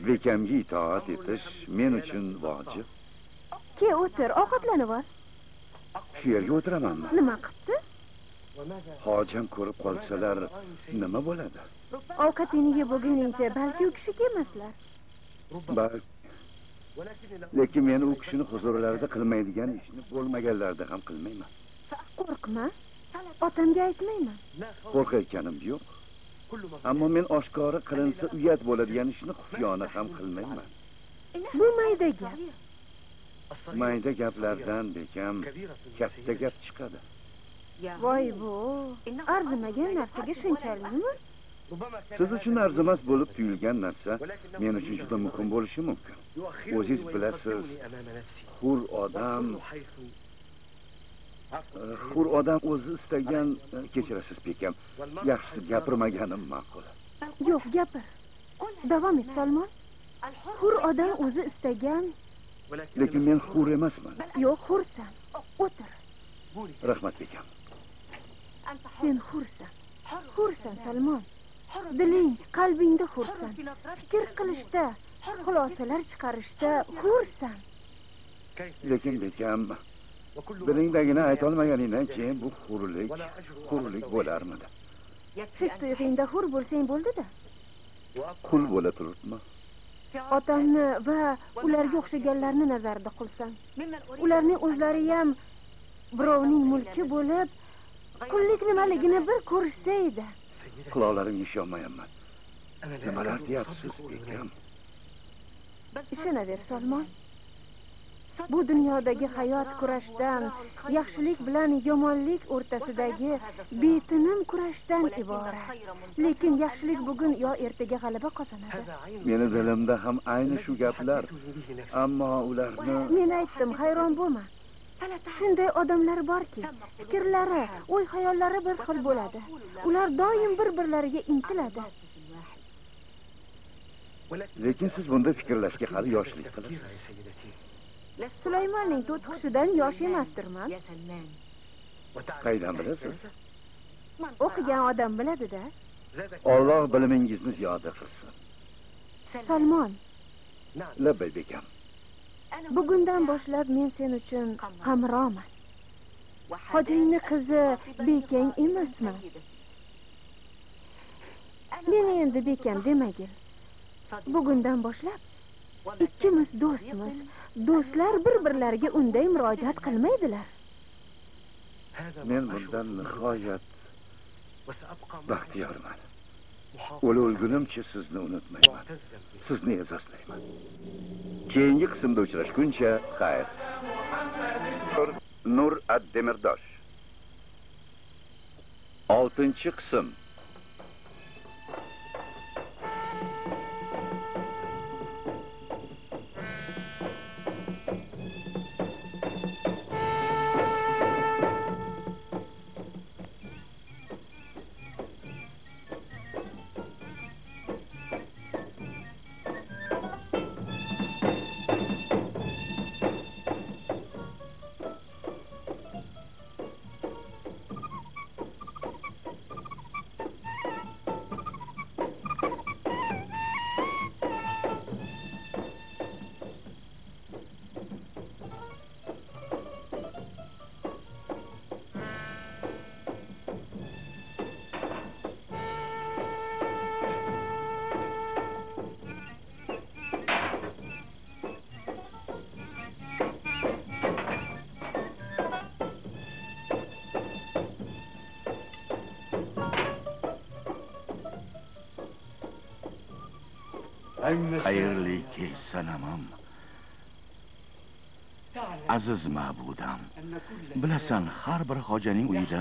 Bekamga itoat etish men uchun vojib. Kel, o'tir, ovqatlanib ol. Shu yerga o'tiramanmi? Nima qilibdi? Hojam ko'rib qolsalar nima bo'ladi? Ovqatingni yeb bo'lguningcha balki u kishi kelmaslar. Balki. Lekin men u kishini huzurlarida qilmaydigan ishni bo'lmaganlarda ham qilmayman. Qo'rqma. Otamga aytmayman. Qo'rqayotganim yo'q. Ammo men oshkora qilinsa uyat bo'ladigan ishni xufiyona ham qilmayman. Bu mayda gap. Mayda gaplardan bekam katta gap chiqadi. Voy bu, arzimagan narsaga shunchalikmi? Siz uchun arzimas bo'lib tuyulgan narsa men uchun juda muhim bo'lishi mumkin. O'zingiz bilasiz, hur odam o'zi istagan, kechirasiz bekam, yaxshisi gapirmaganim ma'qul. Yo'q, gapir. Davom et, Salmon. Hur odam o'zi istagan. Lekin men hur emasman. Yo'q, hursan. O'tir. Rahmat bekam. Sen hursan. Hursan, Salmon. Diling, qalbingda hursan. Fikr qilishda, xulosalar chiqarishda hursan. Lekin bekam, dilingdagini ayta olmaganingdan keyin bu hurlik bo'larmidi? His tuyg'ingda hur bo'lsang bo'ldi-da. Qul bo'la turibmi? Otamni va ularga o'xshaganlarni nazarda qilsan. Ularning o'zlari ham birovning mulki bo'lib, qullik nimaligini bir ko'rishsa edi. Quloqlarimga ishonmayapman. Nimalar deyapsiz, bekam? Ishonaver, Salmon. Bu dunyodagi hayot kurashdan, yaxshilik bilan yomonlik o'rtasidagi betinim kurashdan iborat. Lekin yaxshilik bugun yo ertaga g'alaba qozonadi. Meni dilimda ham ayni shu gaplar. Ammo ularni Men aytdim, hayron bo'lma. Shunday odamlar borki, fikrlari, o'y-xayollari bir xil bo'ladi. Ular doim bir-birlariga intiladi. Lekin siz bunda fikrlashga hali yoshlik qilasiz. Sulaymonning to'tiqishidan yosh emasdirman. Qaydan bilasiz? O'qigan odam biladi-da. Alloh bilimingizni ziyoda qilsin. Salmon. Labbay bekam. Bugundan boshlab men sen uchun qamroman. Hojingni qizi bekang emasman. Meni endi bekam demagin. Bugundan boshlab ikkimiz do'stmiz. Do'stlar bir-birlariga unday murojaat qilmaydilar. Men bundan nihoyat baxtiyorman. O'lgunimcha sizni unutmayman. Sizni e'zozlayman. Keyingi qismda uchrashguncha xayr. Nur ad-Demirdosh. 6-qism. Xayrli kech sanamim. Aziz ma'budam, bilasan, har bir hojaning uyida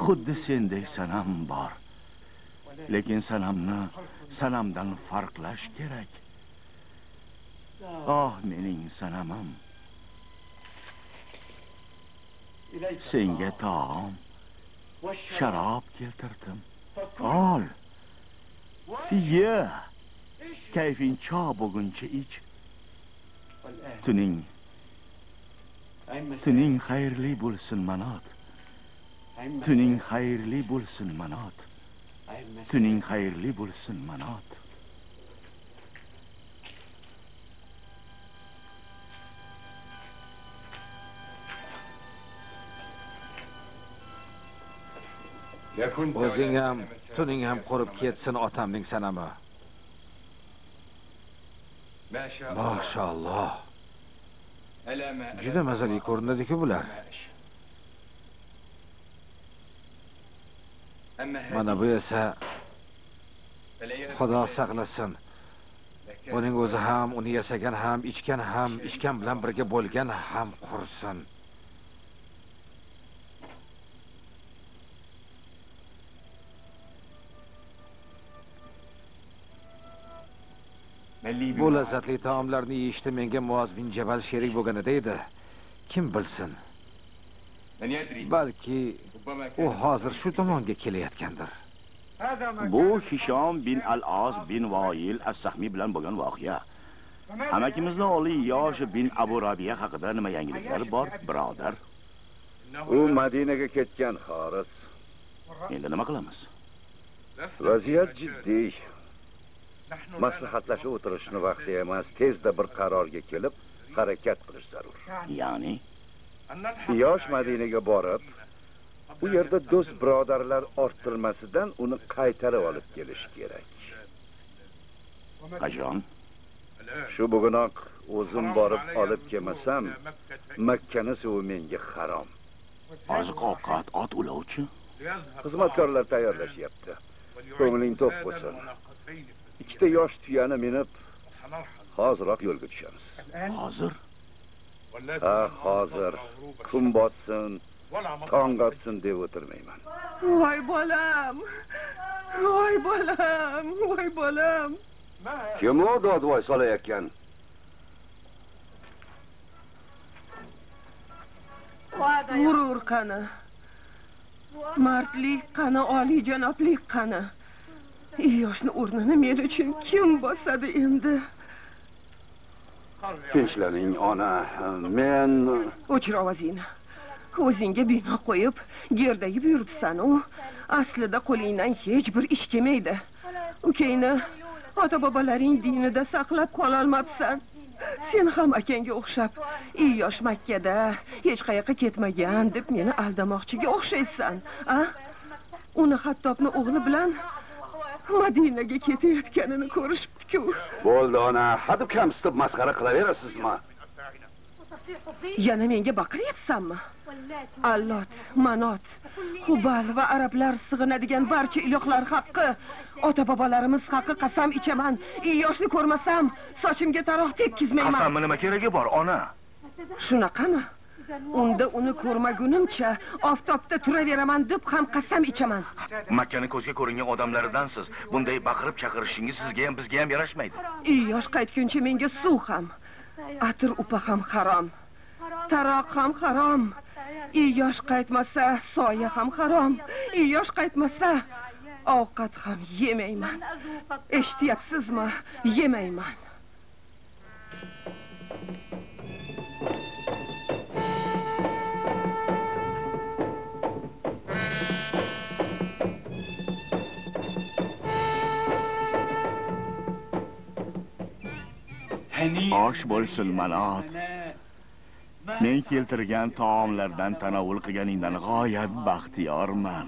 xuddi sendek sanam bor. Lekin sanamdan farqlash kerak. Oh, mening sanamim. Senga taom, sharob keltirdim. Ol. Ye. Kayfing cho bo'lguncha ich. Tuning xayrli bo'lsin Manot. Tuning xayrli bo'lsin Manot. Tuning xayrli bo'lsin Manot. O'zing ham tuning ham qurib ketsin otamning sanami. Mashalloh. Juda mazali ko'rinadi-ku bular. Mana bu esa Xudo saqlasin. Uning o'zi ham, uni yasagan ham, ichgan bilan birga bo'lgan ham qursin. Bu lazzatli taomlarni yeyishda menga Muoz bin Jabal sherik bo'lganida edi. Kim bilsin? Balki u hozir shu tomonga kelayotgandir. Bu Hishom bin al-Oz bin Voil as-Sahmi bilan bo'lgan voqea. Amakimizning o'g'li Yosh bin Abu Rabiya haqida nima yangiliklar bor, birodar? U Madinaga ketgan Xoris. Endi nima qilamiz? Vaziyat jiddiy. Maslahatlashib o'tirishni vaqti emas, tezda bir qarorga kelib, harakat qilish zarur. Ya'ni Yosh Madinaga borib, u yerda do'st birodarlar orttirmasidan uni qaytarib olib kelish kerak. Qachon? Shu bugunoq o'zim borib olib kelmasam, Makkani suvi menga harom. Oziq-ovqat, ot ulovchi. Xizmatkorlar tayyorlashyapti. Ko'ngling to'q bo'lsin. Ikkita yosh tuyani minib, hoziroq yo'lga tushamiz. Hozir? Ha, hozir. Kun botsin, tong otsin deb o'tirmayman. Voy bolam. Voy bolam. Voy bolam. Kim o dodvoy solayotgan? G'urur qani? Mardlik qani, oliyjanoblik qani? Yoshni o'rnini men uchun kim bosadi endi? Tinchlaning ona, men... O'chir ovozingni. O'zingga bino qo'yib, gerdayib yuribsan-u. Aslida qo'lingdan hech bir ish kelmaydi. Ukangni ota-bobolaring dinida saqlab qola olmabsan. Sen ham akangga o'xshab, yosh Makkada hech qayoqqa ketmagan deb meni aldamoqchiga o'xshaysan, a? Uni Hattobni o'g'li bilan Madinaga ketayotganini ko'rishibdi-ku. Bo'ldi ona, hadeb kamsitib masxara qilaverasizmi? Yana menga baqiryapsanmi? Allot, Manot, Hubal va arablar sig'inadigan barcha ilohlar haqqi, ota-bobolarimiz haqqi qasam ichaman. Yoshni ko'rmasam, sochimga taroq tekkizmayman. Qasamni nima keragi bor, ona? Shunaqami? Unda uni ko'rmagunimcha oftobda turaveraman deb ham qasam ichaman. Makkani ko'zga ko'ringan odamlardansiz. Bunday baqirib chaqirishingiz sizga ham bizga ham yarashmaydi. Yosh qaytguncha menga suv ham, atir upa ham harom. Taroq ham harom. Yosh qaytmasa, soya ham harom. Yosh qaytmasa, ovqat ham yemayman. Eshityapsizmi? Yemayman. Osh bo'lsin, Manot. Men keltirgan taomlardan tanovul qilganingdan g'oyat baxtiyorman.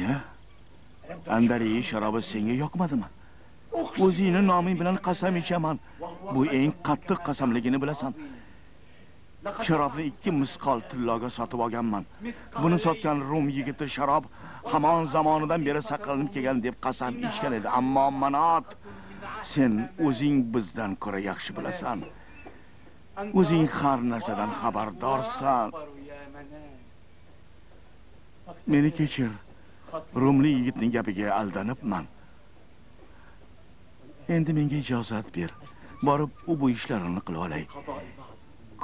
Ya, Andariy sharobi senga yoqmadimi? O'zingni noming bilan qasam ichaman. Bu eng qattiq qasamligini bilasan. Sharobni 2 misqol tilloga sotib olganman. Buni sotgan Rum yigiti sharob hamon zamonidan beri saqlanib kelgan deb qasam ichgan edi. Ammo Manot, sen o'zing bizdan ko'ra yaxshi bilasan. O'zing har narsadan xabardorsan. Meni kechir. Rumli yigitning gapiga aldanibman. Endi menga ijozat ber. Borib bu ishlarini qilib olay.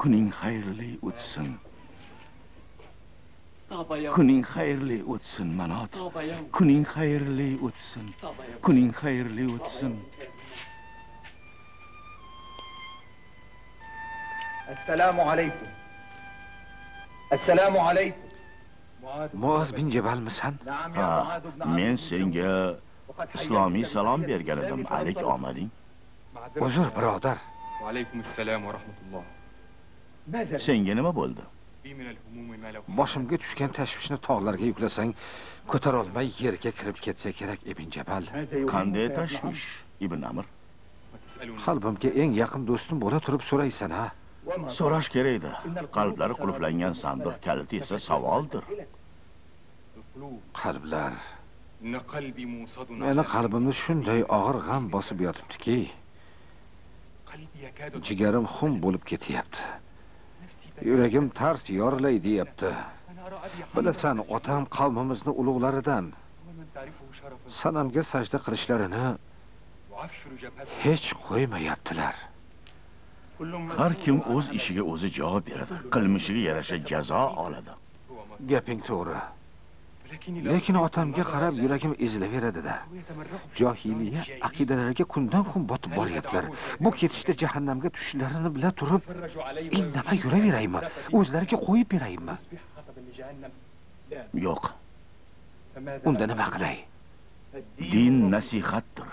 Kuning xayrli o'tsin. Kuning xayrli o'tsin, Manot. Kuning xayrli o'tsin. Kuning xayrli o'tsin. Assalomu alaykum. Assalomu alaykum. Muoz bin Jabalmisan? Ha, men senga islomiy salom bergan edim. Alik omading. Uzr, birodar. Va alaykum assalom va rahmatulloh. Senga nima bo'ldi? boshimga tushgan tashvishni tog'larga yuklasang, ko'tara olmay yerga kirib ketsa kerak Ibn Jabal. Qanday tashvish, Ibn Amr? Qalbimga eng yaqin do'stim bo'la turib so'raysan-a? So'rash kerakdi. Qalblari qulflangan sandiq kaliti esa savoldir. Qalblar. Meni qalbimni shunday og'ir g'am bosib yotibdiki, jigarim xum bo'lib ketyapti. Yuragim tars yorilay deyapti. Bilasan, otam qavmimizni ulug'laridan sanamga sajda qilishlarini hech qo'ymayaptilar. Har kim o'z ishiga o'zi javob beradi. Qilmishiga yarasha jazo oladi. Gaping to'g'ri. Lekin otamga qarab yuragim ezilaveradi-da. Johiliya aqidalariga kundan kun botib boryaptilar. Bu ketishda jahannamga tushishlarini bila turib, indamay yuraveraymi? O'zlariga qo'yib beraymi? Yo'q. Unda nima qilay? Din nasihatdir.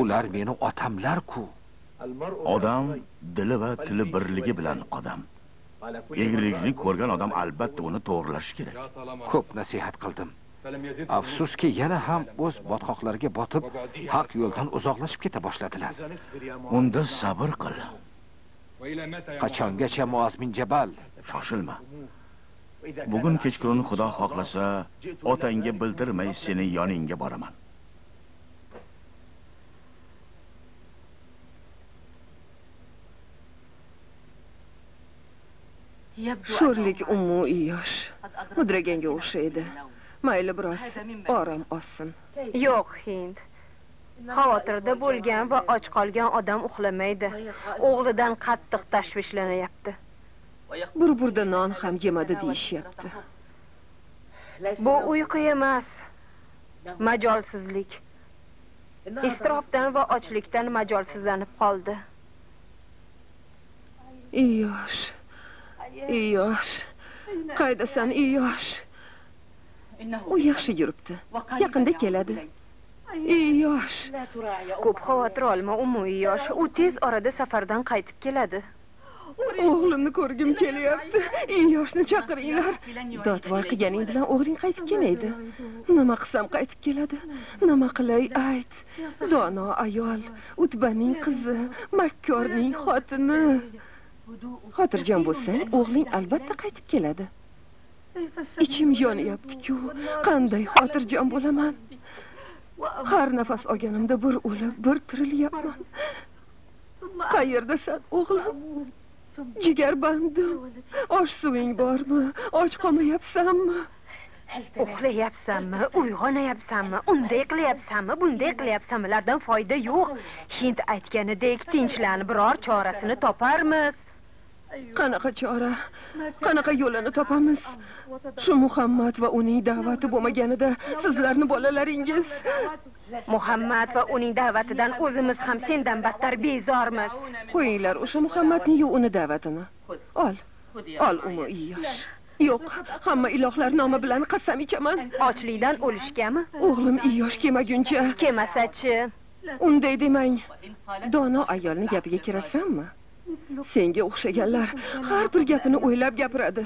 Ular meni otamlar-ku. Odam dili va tili birligi bilan odam. Egrilikni ko'rgan odam albatta uni to'g'rilashi kerak. Ko'p nasihat qildim. Afsuski yana ham o'z botqoqlariga botib, haq yo'ldan uzoqlashib keta boshladilar. Unda sabr qil. Qachongacha Muoz bin Jabal? Shoshilma. Bugun kechqurun Xudo xohlasa, otangga bildirmay seni yoningga boraman. Sho'rlik yosh. Mudraganga o'xshaydi. Mayli biroz orom olsin. Yo'q, Hind. Xavotirda bo'lgan va och qolgan odam uxlamaydi. O'g'lidan qattiq tashvishlanyapti. Bir burda non ham yemadi deyishyapti. Bu uyqu emas, majolsizlik. Iztirobdan va ochlikdan majolsizlanib qoldi. Yosh. Qaydasan, yosh? U yaxshi yuribdi. Yaqinda keladi. Yosh. Ko'p xavotir olma, yosh. U tez orada safardan qaytib keladi. O'g'limni ko'rgim kelyapti. Yoshni chaqiringlar. Dodvoy qilganing bilan o'g'ling qaytib kelmaydi. Nima qilsam qaytib keladi? Nima qilay, ayt. Dono ayol, Utbaning qizi, Makkorning xotini. Xotirjam bo'lsang, o'g'ling albatta qaytib keladi. Ichim yonyapti-ku. Qanday xotirjam bo'laman? Har nafas olganimda bir o'lib, bir tirilyapman. Qayerdasan, o'g'lim? Jigar bandim. Osh suving bormi? Och qolmayapsanmi? Uxlayapsanmi? Uyg'onayapsanmi? Unday qilyapsanmi? Bunday qilyapsanmilardan foyda yo'q. Hind aytganidek tinchlanib biror chorasini toparmiz. Qanaqa chora? Qanaqa yo'lini topamiz? Shu Muhammad va uning da'vati bo'lmaganida sizlarni bolalaringiz. Muhammad va uning da'vatidan o'zimiz ham sendan battar bezormiz. Qo'yinglar o'sha Muhammadning uni da'vatini. Ol yosh. Yo'q, hamma ilohlar nomi bilan qasam ichaman. Ochlikdan o'lishgami? O'g'lim yosh kemaguncha. Kemasa-chi? Unday demang. Dono ayolni gapiga kirasanmi? Senga o'xshaganlar har bir gapini o'ylab gapiradi.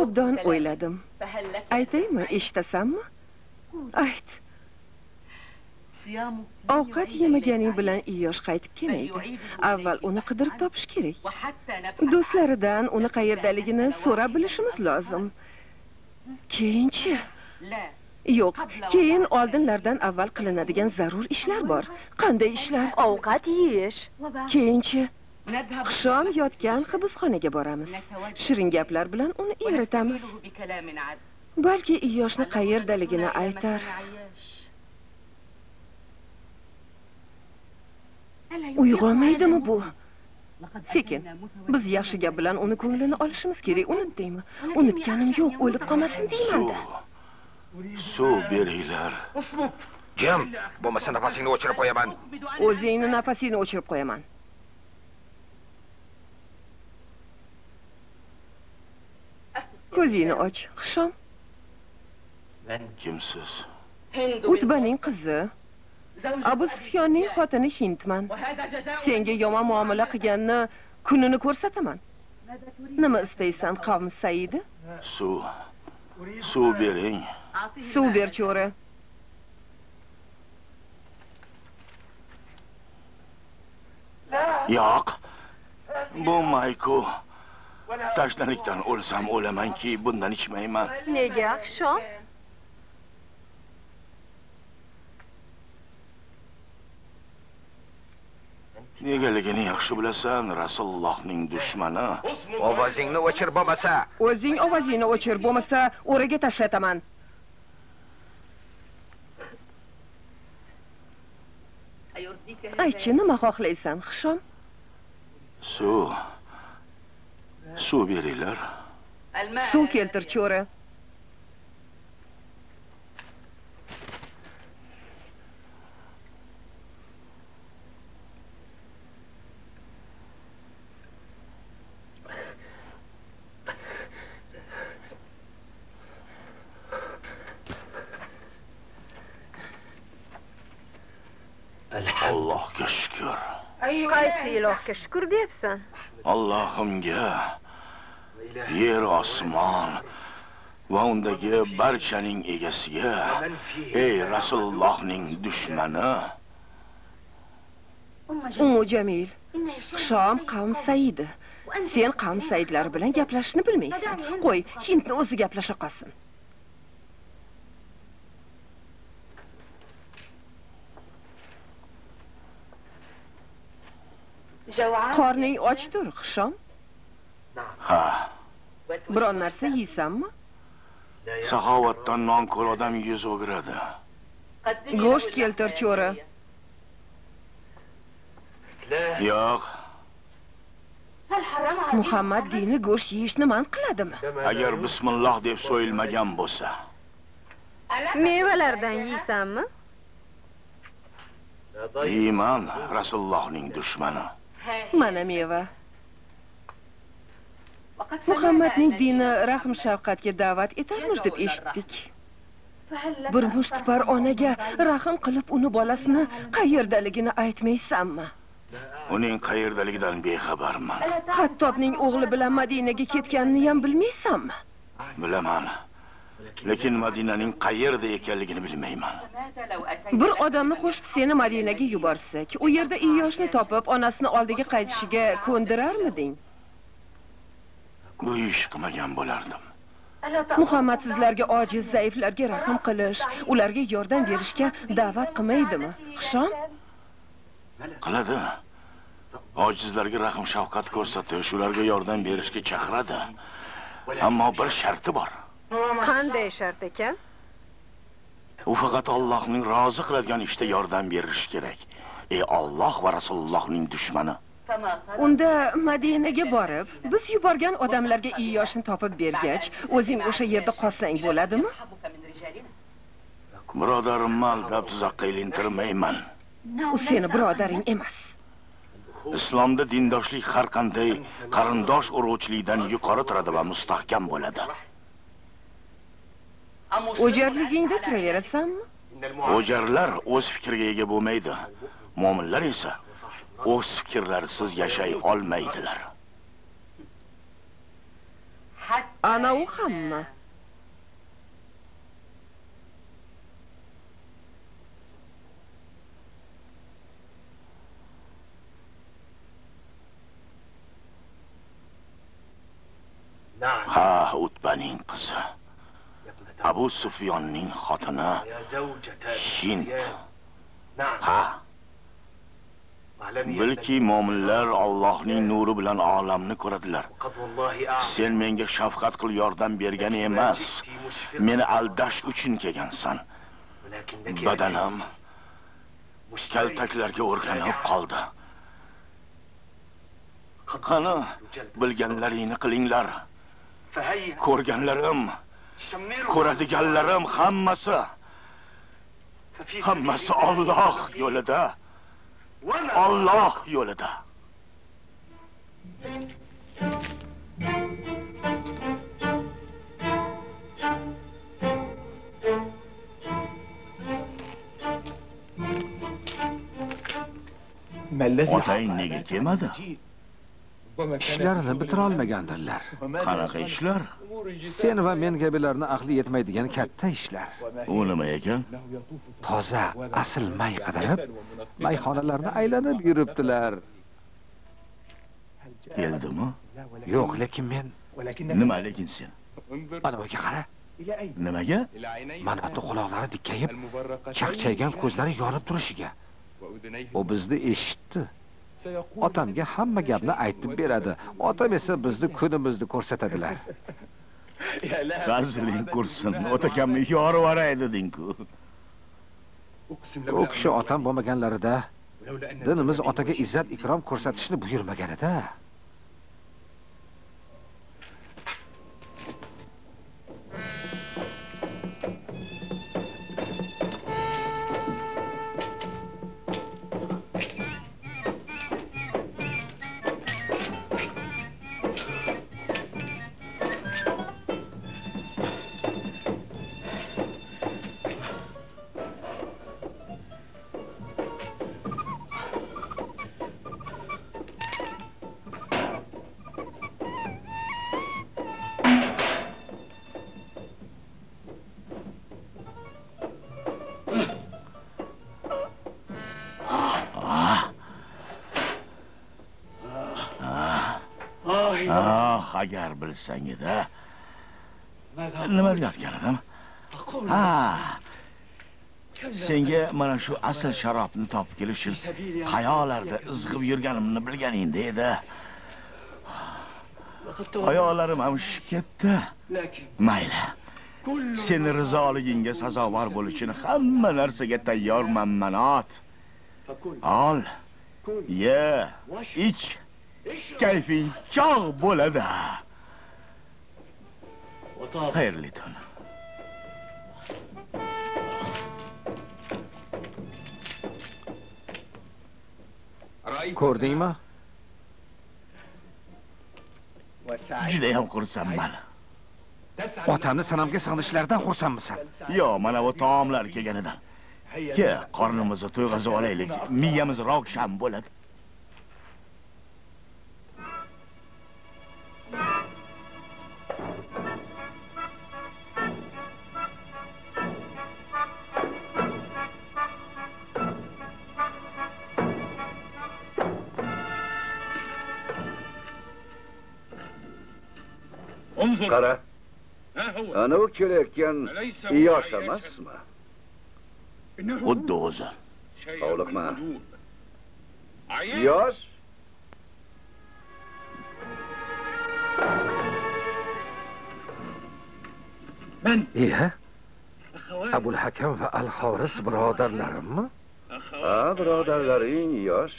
Obdon o'yladim. Aytaymi, eshitasanmi? Ayt. Ovqat yemaganing bilan yosh qaytib kelmaydi. Avval uni qidirib topish kerak. Do'stlaridan uni qayerdaligini so'rab bilishimiz lozim. Keyinchi? Yo'q, keyin oldinlardan avval qilinadigan zarur ishlar bor. Qanday ishlar? Ovqat yeyish. Keyinchi? Qishom yotgan hibsxonaga boramiz. Shirin gaplar bilan uni eritamiz. Balki yoshni qayerdaligini aytar. Uyg'onmaydimi bu? Sekin. Biz yaxshi gap bilan uni ko'nglini olishimiz kerak. Unutdingmi? Unutganim yo'q, o'lib qolmasin deyman-da. Suv beringlar. Jim, bo'lmasa nafasingni o'chirib qo'yaman. O'zingni nafasingni o'chirib qo'yaman. Ko'zingni och, Hishom. Kimsiz? Utbaning qizi. Abu Sufyonning xotini Hindman. Senga yomon muomala qilganini kunini ko'rsataman. Nima istaysan, qavm Saidi? Suv bering. Suv ber, cho'ri. Yo'q. Bo'lmayku. Tashnalikdan o'lsam o'lamanki, bundan ichmayman. Nega, Hishom? Negaligini yaxshi bilasan, Rasulullohning dushmani. Ovozingni o'chir bo'lmasa. O'zing ovozingni o'chir, bo'lmasa o'raga tashlataman. Aychi, nima xohlaysan, Hishom? Suv beringlar. Suv keltir, cho'ri. Allohga shukr. Qaysi ilohga shukr deyapsan? Allohimga, yer osmon va undagi barchaning egasiga, ey Rasulullohning dushmani. Ummu Jamil, Hishom qavm Saidi. Sen qavm Saidlar bilan gaplashishni bilmaysan. Qo'y, Hindni o'zi gaplasha qolsin. Qorning ochdir, Hishom? Ha. Biron narsa yeysanmi? Saxovatdan nonko'r odam yuz o'giradi. Go'sht keltir, cho'ri. Yo'q. Muhammad dini go'sht yeyishni man qiladimi? Agar bismillah deb so'yilmagan bo'lsa. Mevalardan yeysanmi? Yeyman, Rasulullohning dushmani. Mana meva. Muhammadning dini rahm shafqatga da'vat etarmish deb eshitdik. Bir mushtipar onaga rahm qilib uni bolasini qayerdaligini aytmaysanmi? Uning qayerdaligidan bexabarman. Hattobning o'g'li bilan Madinaga ketganini ham bilmaysanmi? Bilaman. Lekin Madinaning qayerda ekanligini bilmayman. Bir odamni qo'shib seni Madinaga yuborsak, u yerda Iyoshni topib, onasini oldiga qaytishiga ko'ndirarmiding? Bu ish qilmagan bo'lardim. Muhammad sizlarga ojiz, zaiflarga rahm qilish, ularga yordam berishga da'vat qilmaydimi? Hishom? Qiladi. Ojizlarga rahm shafqat ko'rsatish, ularga yordam berishga chaqiradi. Ammo bir sharti bor. Qanday shart ekan? U faqat Allohning rozi qiladigan ishda yordam berish kerak. Ey Alloh va Rasulullohning dushmani. Unda Madinaga borib, biz yuborgan odamlarga Iyoshni topib bergach, o'zing o'sha yerda qolsang bo'ladimi? Birodarimni aldab tuzoqqa ilintirmayman. U seni birodaring emas. Islomda dindoshlik har qanday qarindosh urug'chilikdan yuqori turadi va mustahkam bo'ladi. O'jarligingda turaverasanmi? O'jarlar o'z fikriga ega bo'lmaydi. Mo'minlar esa o'z fikrlarisiz yashay olmaydilar. Ana u hamma. Ha, Utbaning qizi. Abu Sufyonning xotini Hind. Ha. Bilki mo'minlar Allohning nuri bilan olamni ko'radilar. Sen menga shafqat qil yordam bergani emas, meni aldash uchun kelgansan. Badanim kaltaklarga o'rganib qoldi. Qani, bilganlaringni qilinglar. Ko'rganlarim, ko'radiganlarim hammasi Alloh yo'lida. Alloh yo'lida. ما الذي Otang nega kelmadi? ishlarini bitira olmagandirlar. Qanaqa ishlar? Sen va men kabilarni aqli yetmaydigan katta ishlar. U nima ekan? Toza, asl may qidirib, mayxonalarni aylanib yuribdilar. Keldimi? Yo'q, lekin men Nima lekin sen? Mana bunga qara. Nimaga? Mana bu quloqlari dikkayib, chaqchaygan ko'zlari yonib turishiga. U bizni eshitdi. Otamga hamma gapni aytib beradi. Otam esa bizni kunimizni ko'rsatadilar. Qaziling kursin. Otakamni yorib oray deding-ku. U kishi otam bo'lmaganlarida dinimiz otaga izzat ikrom ko'rsatishni buyurmaganida. Agar bilsang edi. Nima deyotgan edim? Ha. Senga mana shu asl sharobni topib kelish uchun qayoqlarda izg'ib yurganimni bilganingda edi. Ayollarim ham ketdi. Mayli. Seni rizoligingga sazovor bo'lish uchun hamma narsaga tayyorman, Manot. Ol. Ye, ich. Kayfing chog' bo'ladi. Xayrli tun. Ko'rdingmi? Juda ham xursandman. Otamni sanamga sig'inishlaridan xursandmisan? Yo'q, mana bu taomlar kelganidan. Ke, qornimizni to'yg'azib olaylik. Miyamiz ravshan bo'ladi. Qara. Ana u kelayotgan yosh emasmi? Xuddi o'zi. Hovliqma. Yosh. Men Abul Hakam va Al-Xoris birodarlarimmi? Ha, birodarlaring yosh.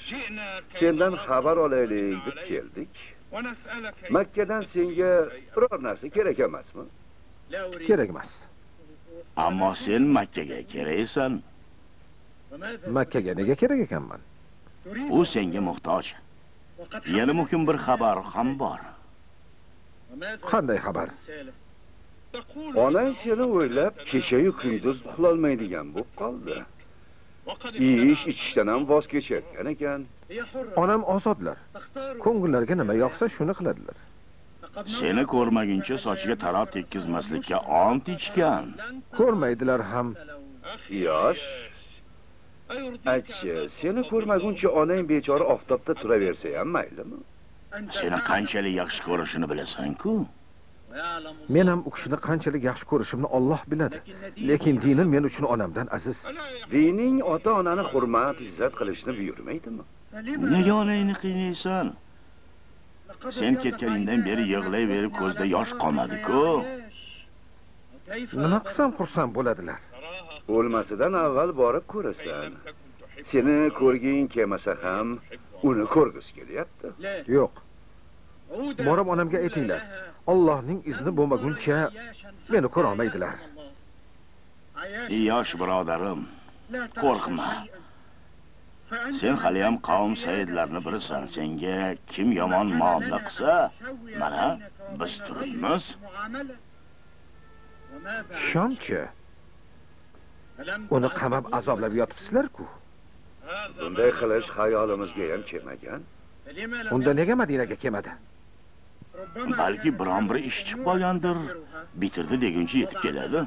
Sendan xabar olaylik deb keldik. Makkadan senga biror narsa kerak emasmi? Kerak emas. Ammo sen Makkaga keraksan. Makkaga nega kerak ekanman? U senga muhtoj. Yana muhim bir xabar ham bor. Qanday xabar? Onang seni o'ylab kecha-yu kunduz uxlolmaydigan bo'lib qoldi. Ichishdan ham voz kechayotgan ekan. Onam ozodlar. Ko'ngillariga nima yoqsa shuni qiladilar. Seni ko'rmaguncha sochiga taroq tekkizmaslikka ont ichgan. Ko'rmaydilar ham. Yosh. Aytchi, seni ko'rmaguncha onang bechora oftobda turaversa ham maylimi? Seni qanchalik yaxshi ko'rishini bilasan-ku. Men ham u kishini qanchalik yaxshi ko'rishimni Alloh biladi. Lekin dinim men uchun onamdan aziz. Dining ota-onani hurmat, izzat qilishni buyurmaydimi? Nega onangni qiynaysan? Sen ketganingdan beri yig'layverib ko'zda yosh qolmadi-ku. Nima qilsam xursand bo'ladilar? O'lmasidan avval borib ko'rasan. Seni ko'rging kelmasa ham uni ko'rgis kelyapti. Yo'q. Borib onamga aytinglar. Allohning izni bo'lmaguncha meni ko'ra olmaydilar. Yosh birodarim, qo'rqma. Sen hali ham qavm sayyidlarini birisan. Senga kim yomon muomala qilsa, mana biz turibmiz. Shomchi. Uni qamab azoblab yotibsizlar-ku. Bunday qilish xayolimizga ham kelmagan. Unda nega Madinaga kelmadi? Balki biron bir ish chiqib qolgandir. Bitirdi deguncha yetib keladi.